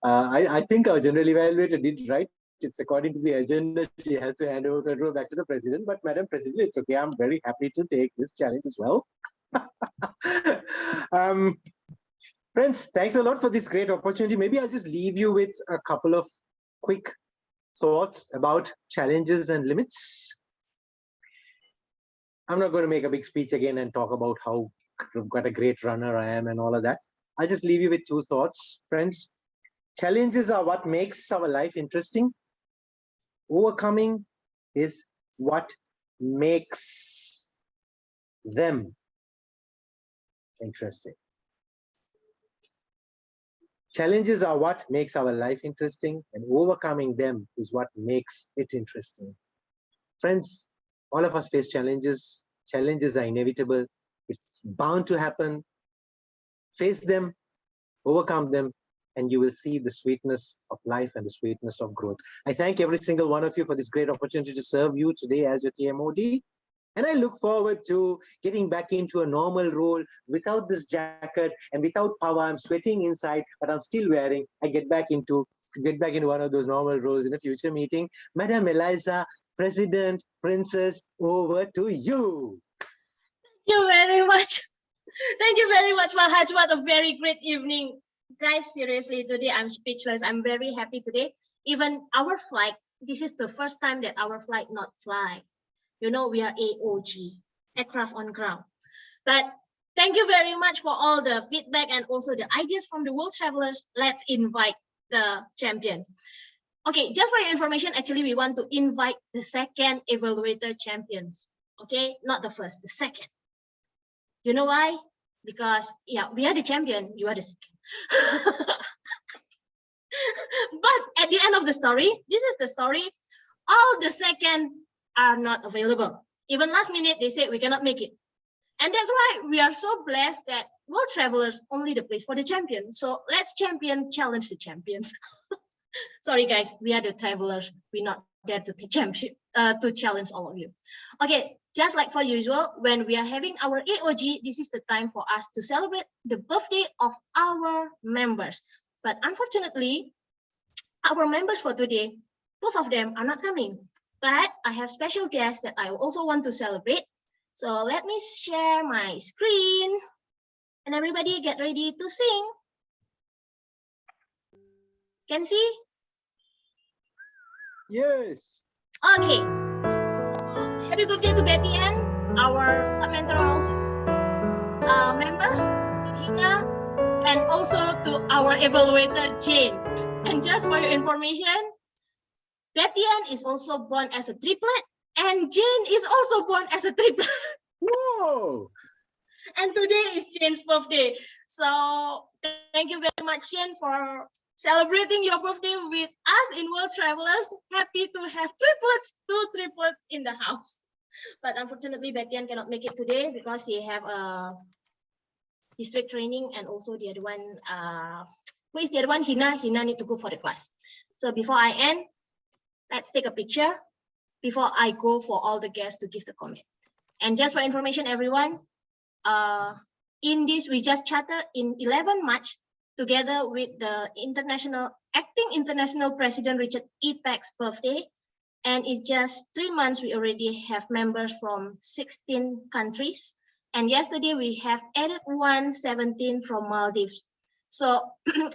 I think our general evaluator did right. It's according to the agenda. She has to hand over control back to the president. But Madam President, it's okay. I'm very happy to take this challenge as well. Friends, thanks a lot for this great opportunity. Maybe I'll just leave you with a couple of quick thoughts about challenges and limits. I'm not going to make a big speech again and talk about how what a great runner I am and all of that. I'll just leave you with two thoughts, friends. Challenges are what makes our life interesting. Overcoming is what makes them interesting. Challenges are what makes our life interesting, and overcoming them is what makes it interesting. Friends, all of us face challenges. Challenges are inevitable. It's bound to happen. Face them, overcome them, and you will see the sweetness of life and the sweetness of growth. I thank every single one of you for this great opportunity to serve you today as your TMOD. And I look forward to getting back into a normal role without this jacket and without power. I'm sweating inside, but I'm still wearing. I get back into one of those normal roles in a future meeting. Madam Eliza, President, Princess, over to you. Thank you very much. Thank you very much, Farhaz. What a very great evening. Guys, seriously, today I'm speechless. I'm very happy today. Even our flight, this is the first time that our flight not fly. You know, we are AOG, aircraft on ground. But thank you very much for all the feedback and also the ideas from the world travelers. Let's invite the champions. Okay, just for your information, actually, we want to invite the second evaluator champions. Okay, not the first, the second. You know why? Because, yeah, we are the champion, you are the second. But at the end of the story, this is the story, all the second are not available. Even last minute, they say we cannot make it. And that's why we are so blessed that World Travelers only the place for the champion. So let's challenge the champions. Sorry guys, we are the travelers. We're not there to challenge all of you. Okay, just like for usual, when we are having our AOG, this is the time for us to celebrate the birthday of our members. But unfortunately, our members for today, both of them are not coming. But I have special guests that I also want to celebrate. So let me share my screen and everybody get ready to sing. Can see? Yes. Okay. Happy birthday to Betty Ann, our Mentorals members, to Hina, and also to our evaluator, Jane. And just for your information, Betty Ann is also born as a triplet, and Jane is also born as a triplet. Whoa! And today is Jane's birthday. So thank you very much, Jane, for celebrating your birthday with us in World Travelers. Happy to have two triplets in the house. But unfortunately, Betty Ann cannot make it today because she have a district training, and also the other one, who is the other one? Hina need to go for the class. So before I end, let's take a picture before I go for all the guests to give the comment. And just for information, everyone, in this, we just chatted in 11 March together with the acting international president, Richard E. Peck's birthday. And in just 3 months, we already have members from 16 countries. And yesterday we have added 117 from Maldives. So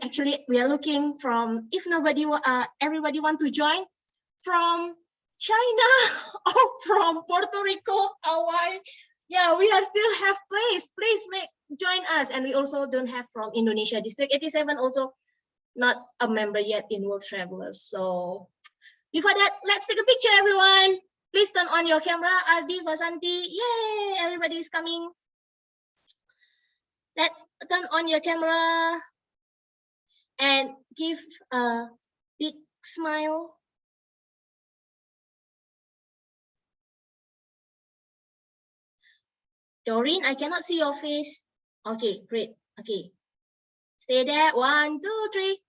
actually we are looking from, if everybody want to join, from China or from Puerto Rico, Hawaii. Yeah, we are still have place. Please join us. And we also don't have from Indonesia. District 87 also not a member yet in World Travelers. So before that, let's take a picture, everyone. Please turn on your camera. Ardi, Vasanti, yay, everybody is coming. Let's turn on your camera and give a big smile. Doreen, I cannot see your face. Okay, great. Okay. Stay there. 1, 2, 3.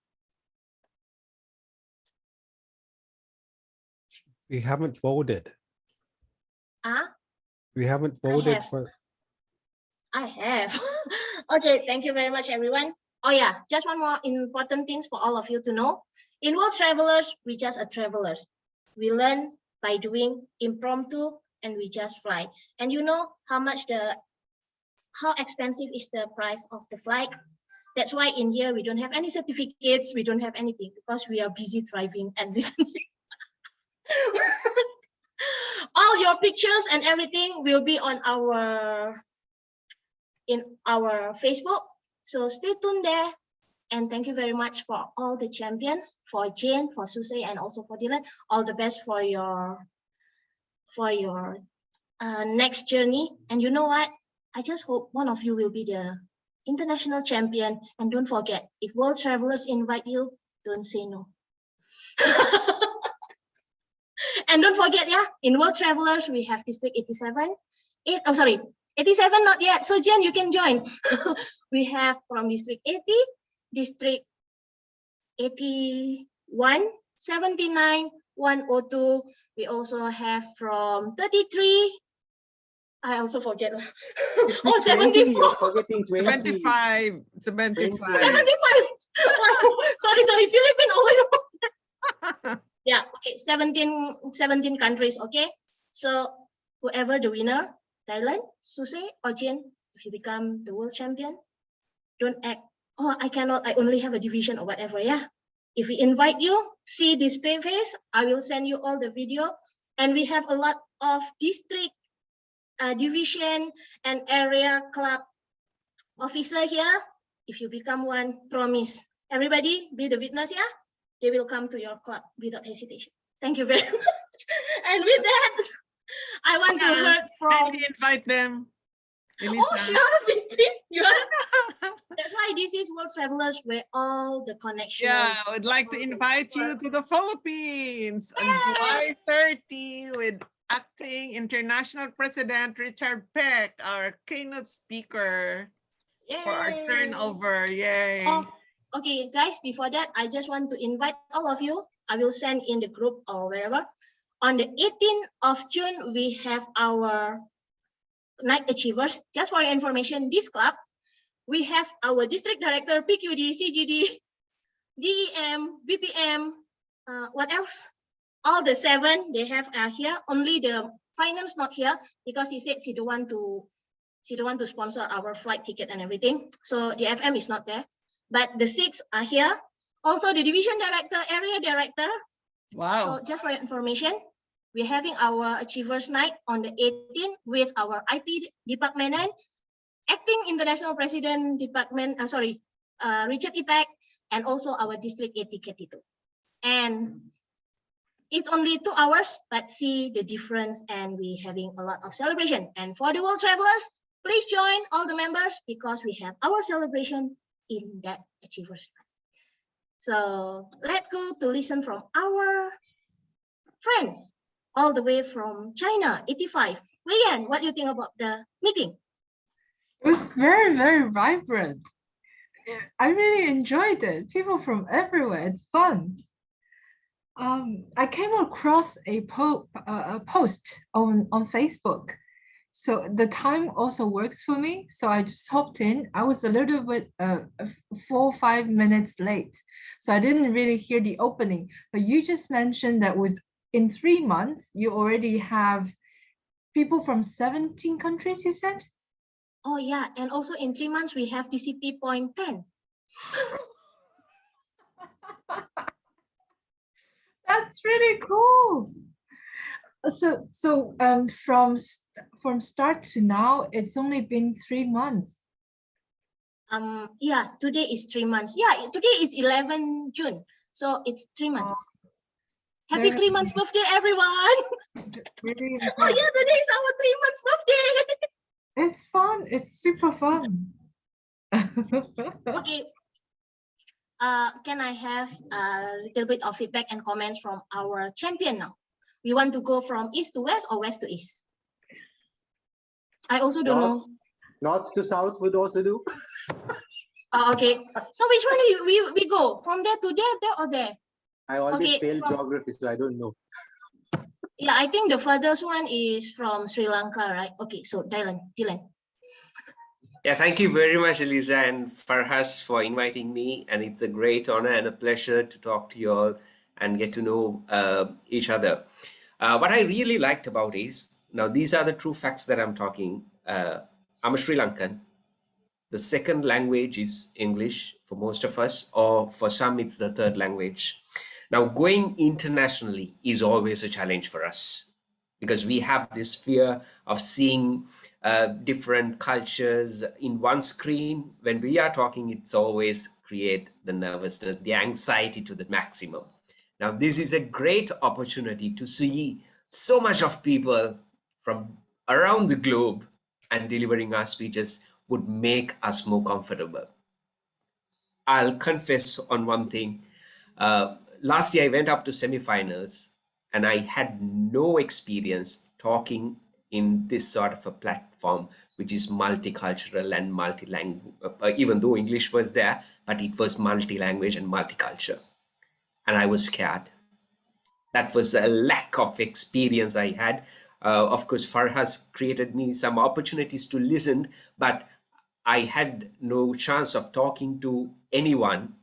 We haven't voted. We haven't voted have. for. I have. Okay, thank you very much, everyone. Oh yeah, just one more important things for all of you to know. In World Travelers, we just are travelers. We learn by doing impromptu and we just fly. And you know how expensive is the price of the flight? That's why in here we don't have any certificates, we don't have anything because we are busy thriving and listening. All your pictures and everything will be on our Facebook. So stay tuned there. And thank you very much for all the champions, for Jane, for Soosai, and also for Dilan. All the best for your next journey. And you know what? I just hope one of you will be the international champion. And don't forget, if World Travelers invite you, don't say no. And don't forget, yeah, in World Travelers, we have District 87. 87 not yet. So Jen, you can join. We have from District 80, District 81, 79, 102. We also have from 33. I also forget. Oh, 74. You're forgetting 20. 75. 75. 75. Sorry. Philippine always. Yeah, okay, 17 countries, okay? So whoever the winner, Thailand, Soosai, or Jane, if you become the world champion, don't act, oh, I cannot, I only have a division or whatever, yeah? If we invite you, see this face, I will send you all the video. And we have a lot of district, division, and area club officer here. If you become one, promise. Everybody be the witness, yeah? They will come to your club without hesitation. Thank you very much. And with that, I want to hear from. Invite them. Oh, sure, That's why this is World Travelers, where all the connections. Yeah, I would like to invite you to the Philippines on July 30 with acting international president Richard Peck, our keynote speaker. Yay. For our turnover. Yay. Oh, okay, guys, before that, I just want to invite all of you. I will send in the group or wherever. On the 18th of June, we have our Night Achievers. Just for your information, this club, we have our district director, PQD, CGD, DEM, VPM, what else? All the 7 they have are here. Only the finance not here because he said she don't want to sponsor our flight ticket and everything. So the FM is not there. But the 6 are here. Also the division director, area director. Wow. So just for your information, we're having our Achievers Night on the 18th with our IP department and acting international president department, Richard Ipek, and also our district 80 Kathy Toh. And it's only 2 hours, but see the difference and we're having a lot of celebration. And for the World Travelers, please join all the members because we have our celebration in that Achievers. So let's go to listen from our friends all the way from China, 85. Weiyan, what do you think about the meeting? It was very, very vibrant. I really enjoyed it. People from everywhere. It's fun. I came across a post on Facebook. So the time also works for me. So I just hopped in. I was a little bit 4 or 5 minutes late. So I didn't really hear the opening. But you just mentioned that was in 3 months, you already have people from 17 countries, you said? Oh yeah, and also in 3 months, we have DCP point 10. That's really cool. So from start to now, it's only been 3 months. Yeah, today is 3 months. Yeah, today is 11 June. So it's 3 months. Happy 3 months birthday, everyone. Really oh yeah, today is our 3 months birthday. It's fun. It's super fun. Okay. Can I have a little bit of feedback and comments from our champion now? We want to go from east to west or west to east? I also don't know. North to south would also do. Okay. So which one we go? From there to there or there? I always Okay, fail geography, so I don't know. Yeah, I think the furthest one is from Sri Lanka, right? Okay, so Dilan. Yeah, thank you very much, Eliza and Farhaz, for inviting me. And it's a great honor and a pleasure to talk to you all and get to know each other. What I really liked about is, now these are the true facts that I'm talking. I'm a Sri Lankan. The second language is English for most of us, or for some, it's the third language. Now, going internationally is always a challenge for us because we have this fear of seeing different cultures in one screen. When we are talking, it's always create the nervousness, the anxiety to the maximum. Now, this is a great opportunity to see so much of people from around the globe, and delivering our speeches would make us more comfortable. I'll confess on one thing. Last year, I went up to semifinals and I had no experience talking in this sort of a platform, which is multicultural and multi-language, even though English was there, but it was multi-language and multicultural. And I was scared. That was a lack of experience I had. Of course, Farhaz created me some opportunities to listen, but I had no chance of talking to anyone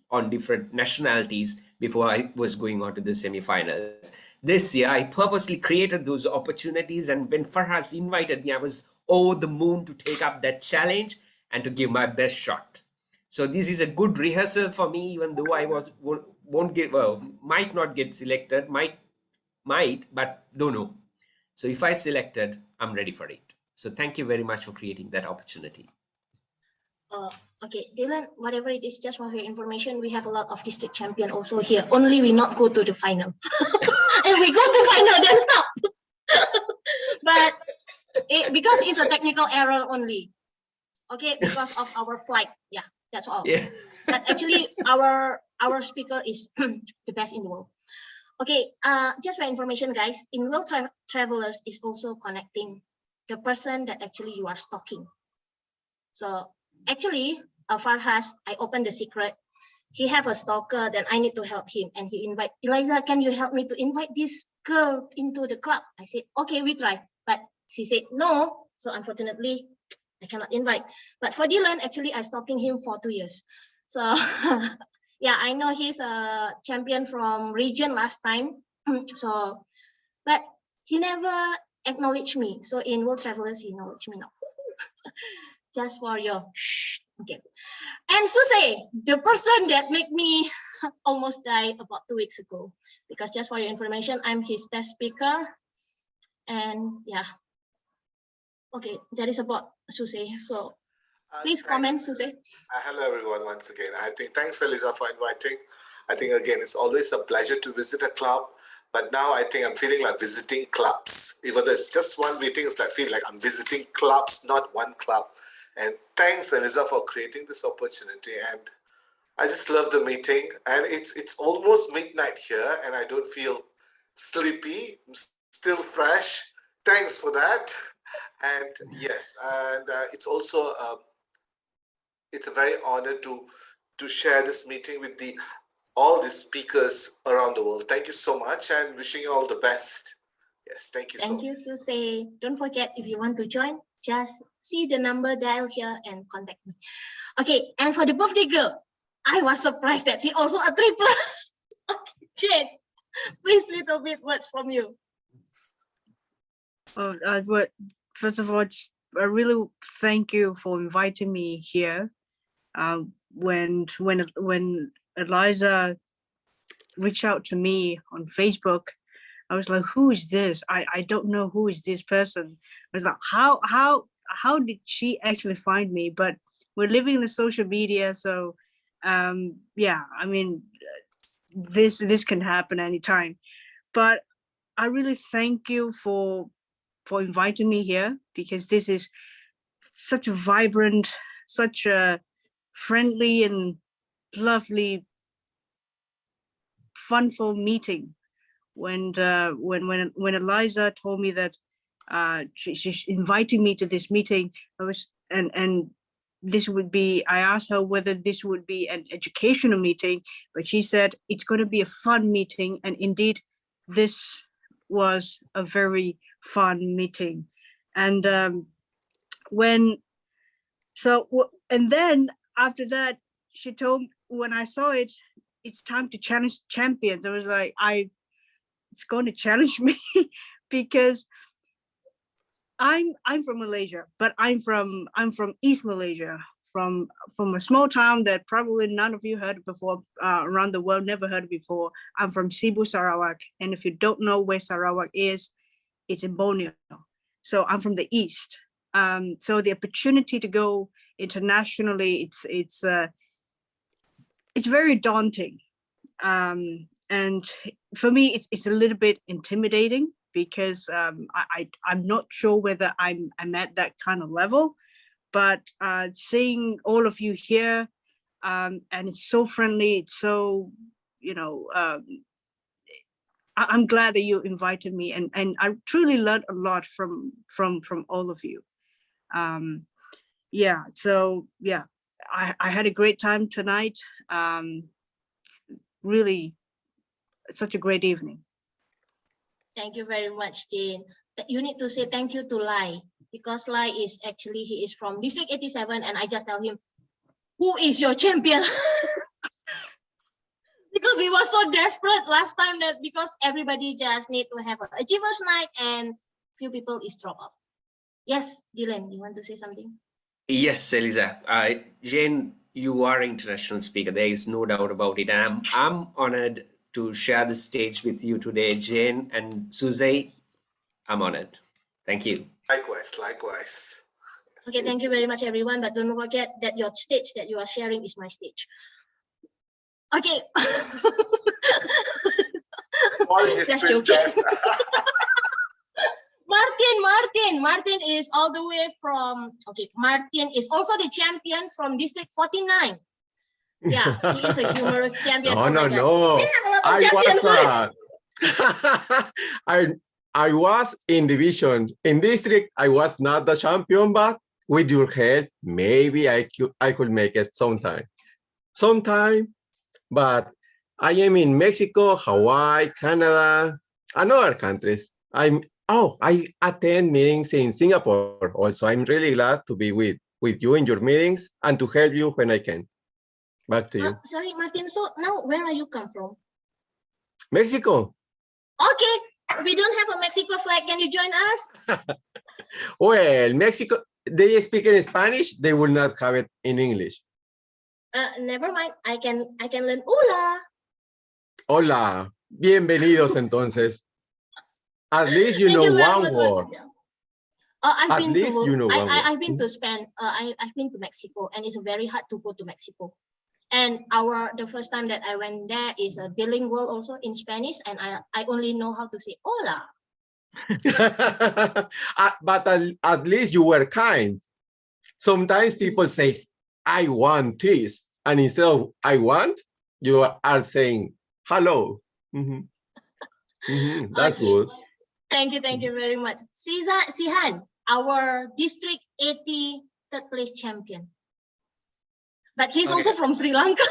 on different nationalities before I was going on to the semifinals. This year, I purposely created those opportunities, and when Farhaz invited me, I was over the moon to take up that challenge and to give my best shot. So this is a good rehearsal for me, even though I might not get selected, might, but don't know. So if I selected, I'm ready for it. So thank you very much for creating that opportunity. Okay, Dilan, whatever it is, just for your information, we have a lot of district champion also here. Only we not go to the final. And we go to final, then stop. But because it's a technical error only. Okay, because of our flight. Yeah, that's all. Yeah. But actually, our speaker is the best in the world. Okay, just for information, guys, in World Travelers is also connecting the person that actually you are stalking. So actually, Farhaz, I opened the secret. He have a stalker, then I need to help him. And he invite, Eliza, can you help me to invite this girl into the club? I said, okay, we try. But she said, no. So unfortunately, I cannot invite. But for Dilan, actually, I stalking him for 2 years. So yeah, I know he's a champion from region last time. So, but he never acknowledged me. So in World Travelers, he acknowledged me now. Just for your okay. And Soosai, the person that made me almost die about 2 weeks ago, because just for your information, I'm his test speaker. And yeah, okay, that is about Soosai. So please comment, Soosai. Hello everyone once again. I think thanks Eliza for inviting. I think again it's always a pleasure to visit a club, but now I think I'm feeling like visiting clubs. Even though it's just one meeting, it's like feel like I'm visiting clubs, not one club. And thanks Eliza for creating this opportunity. And I just love the meeting. And it's almost midnight here, and I don't feel sleepy. I'm still fresh. Thanks for that. And yes, and it's also it's a very honor to share this meeting with all the speakers around the world. Thank you so much, and wishing you all the best. Yes, thank you so much. Thank you, Soosai. Don't forget, if you want to join, just see the number dial here and contact me. Okay, and for the birthday girl, I was surprised that she also a triplet. Okay, Jane, please little bit words from you. First of all, I really thank you for inviting me here. When Eliza reached out to me on Facebook, I was like, who is this? I don't know who is this person. I was like, how did she actually find me? But we're living in the social media, so yeah, I mean, this can happen anytime. But I really thank you for inviting me here, because this is such a vibrant, such a friendly and lovely, funful meeting. When Eliza told me that she's inviting me to this meeting, I was and this would be, I asked her whether this would be an educational meeting, but she said it's going to be a fun meeting. And indeed, this was a very fun meeting. And and then after that, she told, when I saw it, it's time to challenge champions. I was like, it's going to challenge me because I'm from Malaysia, but I'm from East Malaysia, from a small town that probably none of you heard before, around the world, never heard before. I'm from Cebu, Sarawak, and if you don't know where Sarawak is, it's in Borneo. So I'm from the East. So the opportunity to go internationally, it's very daunting, and for me, it's a little bit intimidating because I'm not sure whether I'm at that kind of level. But seeing all of you here, and it's so friendly, it's so, I'm glad that you invited me, and I truly learned a lot from all of you. Yeah, so yeah, I had a great time tonight. Really, such a great evening. Thank you very much, Jane. You need to say thank you to Lai, because Lai is actually, he is from District 87, and I just tell him, who is your champion? Because we were so desperate last time that because everybody just need to have an achievers night and few people is drop off. Yes, Dylan, you want to say something? Yes, Eliza. Jane, you are an international speaker. There is no doubt about it. And I'm honored to share the stage with you today, Jane and Soosai. I'm honored. Thank you. Likewise, likewise. Okay, thank you very much, everyone. But don't forget that your stage that you are sharing is my stage. Okay. Just joking. Martin is all the way from, okay, Martin is also the champion from District 49. Yeah, he is a humorous champion. No. I was in division. In district, I was not the champion, but with your help, maybe I could make it sometime. But I am in Mexico, Hawaii, Canada, and other countries. I attend meetings in Singapore also. I'm really glad to be with you in your meetings and to help you when I can. Back to you. Sorry, Martin. So now where are you come from? Mexico. Okay, we don't have a Mexico flag. Can you join us? Well, Mexico, they speak in Spanish. They will not have it in English. Never mind. I can learn hola. Hola. Bienvenidos entonces. At least you know one word. I've been to Spain. I've been to Mexico, and it's very hard to go to Mexico. And the first time that I went there is a bilingual also in Spanish, and I only know how to say hola. But at least you were kind. Sometimes people say, I want this, and instead of I want, you are saying hello. That's good. Thank you very much. Sihan, our District 80 third place champion. But he's also from Sri Lanka.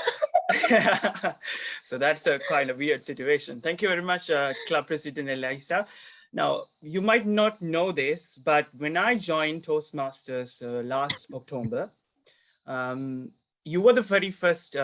So that's a kind of weird situation. Thank you very much, Club President Eliza. Now, you might not know this, but when I joined Toastmasters last October, you were the very first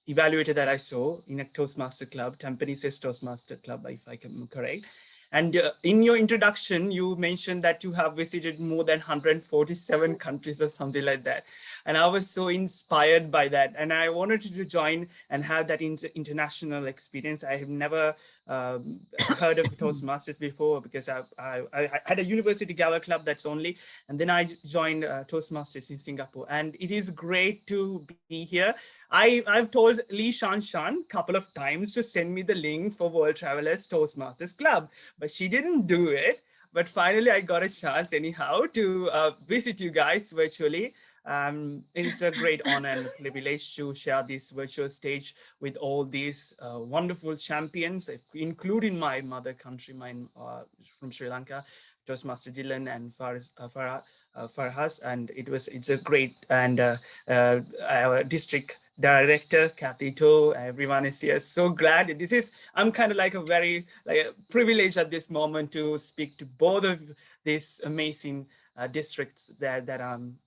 evaluator that I saw in a Toastmaster club, Tampanese's Toastmaster Club, if I am correct. And in your introduction, you mentioned that you have visited more than 147 countries or something like that. And I was so inspired by that. And I wanted to join and have that international experience. I have never heard of Toastmasters before because I had a university gala club, that's only. And then I joined Toastmasters in Singapore. And it is great to be here. I've told Lee Shan a couple of times to send me the link for World Travelers Toastmasters Club, but she didn't do it. But finally, I got a chance anyhow to visit you guys virtually. It's a great honor and privilege to share this virtual stage with all these wonderful champions, including my mother country, from Sri Lanka, Toastmaster Dilan and Farhaz, and it's a great, and our district director, Kathy Toh, everyone is here. So glad. I'm kind of like a very privileged at this moment to speak to both of these amazing districts that I'm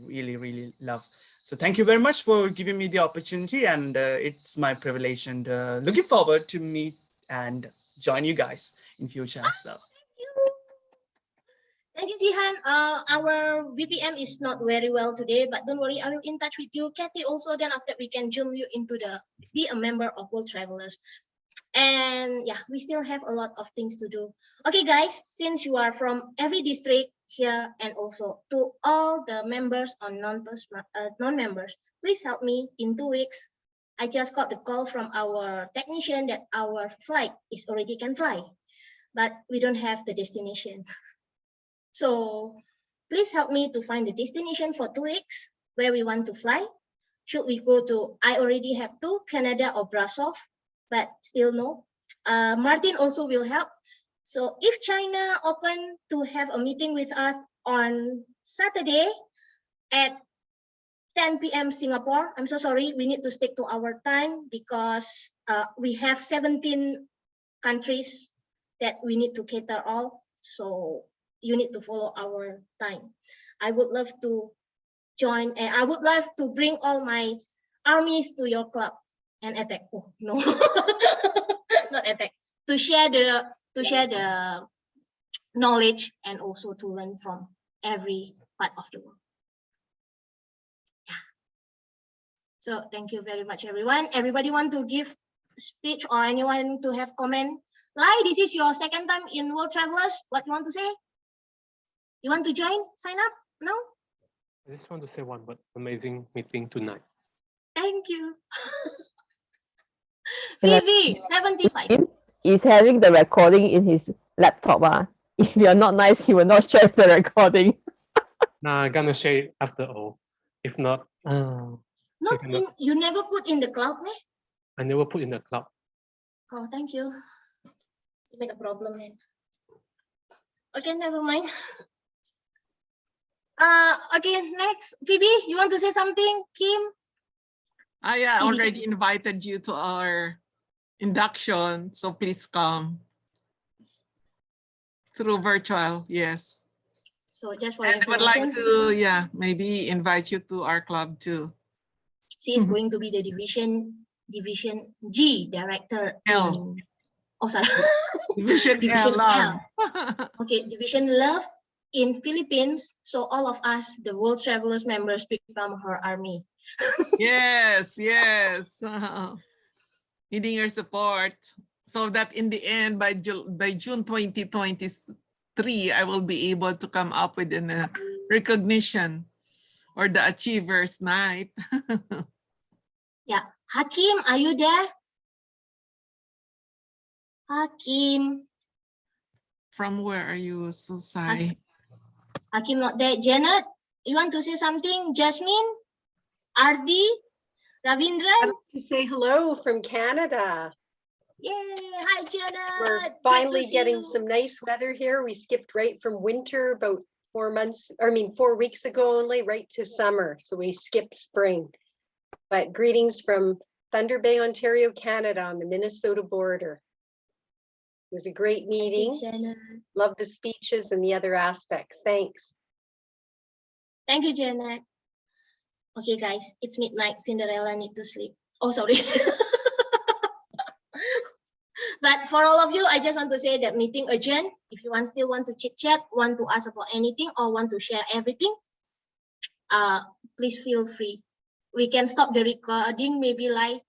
really, really love. So thank you very much for giving me the opportunity, and it's my privilege, and looking forward to meet and join you guys in future as well. Thank you, Jihan. Our VPM is not very well today, but don't worry, I will in touch with you, Kathy. Also, then after we can zoom you into be a member of World Travelers. And yeah, we still have a lot of things to do. Okay, guys, since you are from every district here, and also to all the members on non-members, please help me. In 2 weeks, I just got the call from our technician that our flight is already can fly, but we don't have the destination. So please help me to find the destination for 2 weeks where we want to fly. Should we go to, I already have 2, Canada or Brasov, but still no. Martin also will help. So if China open to have a meeting with us on Saturday at 10 p.m. Singapore, I'm so sorry, we need to stick to our time because we have 17 countries that we need to cater all. So you need to follow our time. I would love to join, and I would love to bring all my armies to your club and attack. Oh no, not attack. To share the knowledge and also to learn from every part of the world. Yeah. So thank you very much, everyone. Everybody want to give speech or anyone to have comment? Lai, this is your second time in World Travelers. What you want to say? You want to join? Sign up? No? I just want to say one word. Amazing meeting tonight. Thank you. Phoebe, 75. He's having the recording in his laptop. If you're not nice, he will not share the recording. Nah, I'm gonna share it after all. If not, Not in, you never put in the cloud, eh? I never put in the cloud. Oh, thank you. You make a problem, man. Okay, never mind. Okay, next, Phoebe, you want to say something? Kim? I already invited you to our induction, so please come through virtual. Yes. So just for and I would like information, to, maybe invite you to our club too. she is going to be the division G director. L. Oh, sorry. Division L. L. Okay, division love in Philippines. So all of us, the World Travelers members, become her army. Yes. Needing your support so that in the end, by June 2023, I will be able to come up with a recognition or the Achievers Night. Yeah, Hakim, are you there? Hakim. From where are you, Soosai? Hakim not there. Janet, you want to say something? Jasmine? Ardi? Ravindran? I'd like to say hello from Canada. Yay! Hi, Janet. We're finally getting some nice weather here. We skipped right from winter about 4 weeks ago only, right to summer. So we skipped spring. But greetings from Thunder Bay, Ontario, Canada on the Minnesota border. It was a great meeting. Love the speeches and the other aspects. Thanks. Thank you, Janet. Okay, guys, it's midnight. Cinderella need to sleep. Oh, sorry. But for all of you, I just want to say that meeting urgent. If you still want to chit chat, want to ask about anything, or want to share everything, please feel free. We can stop the recording maybe like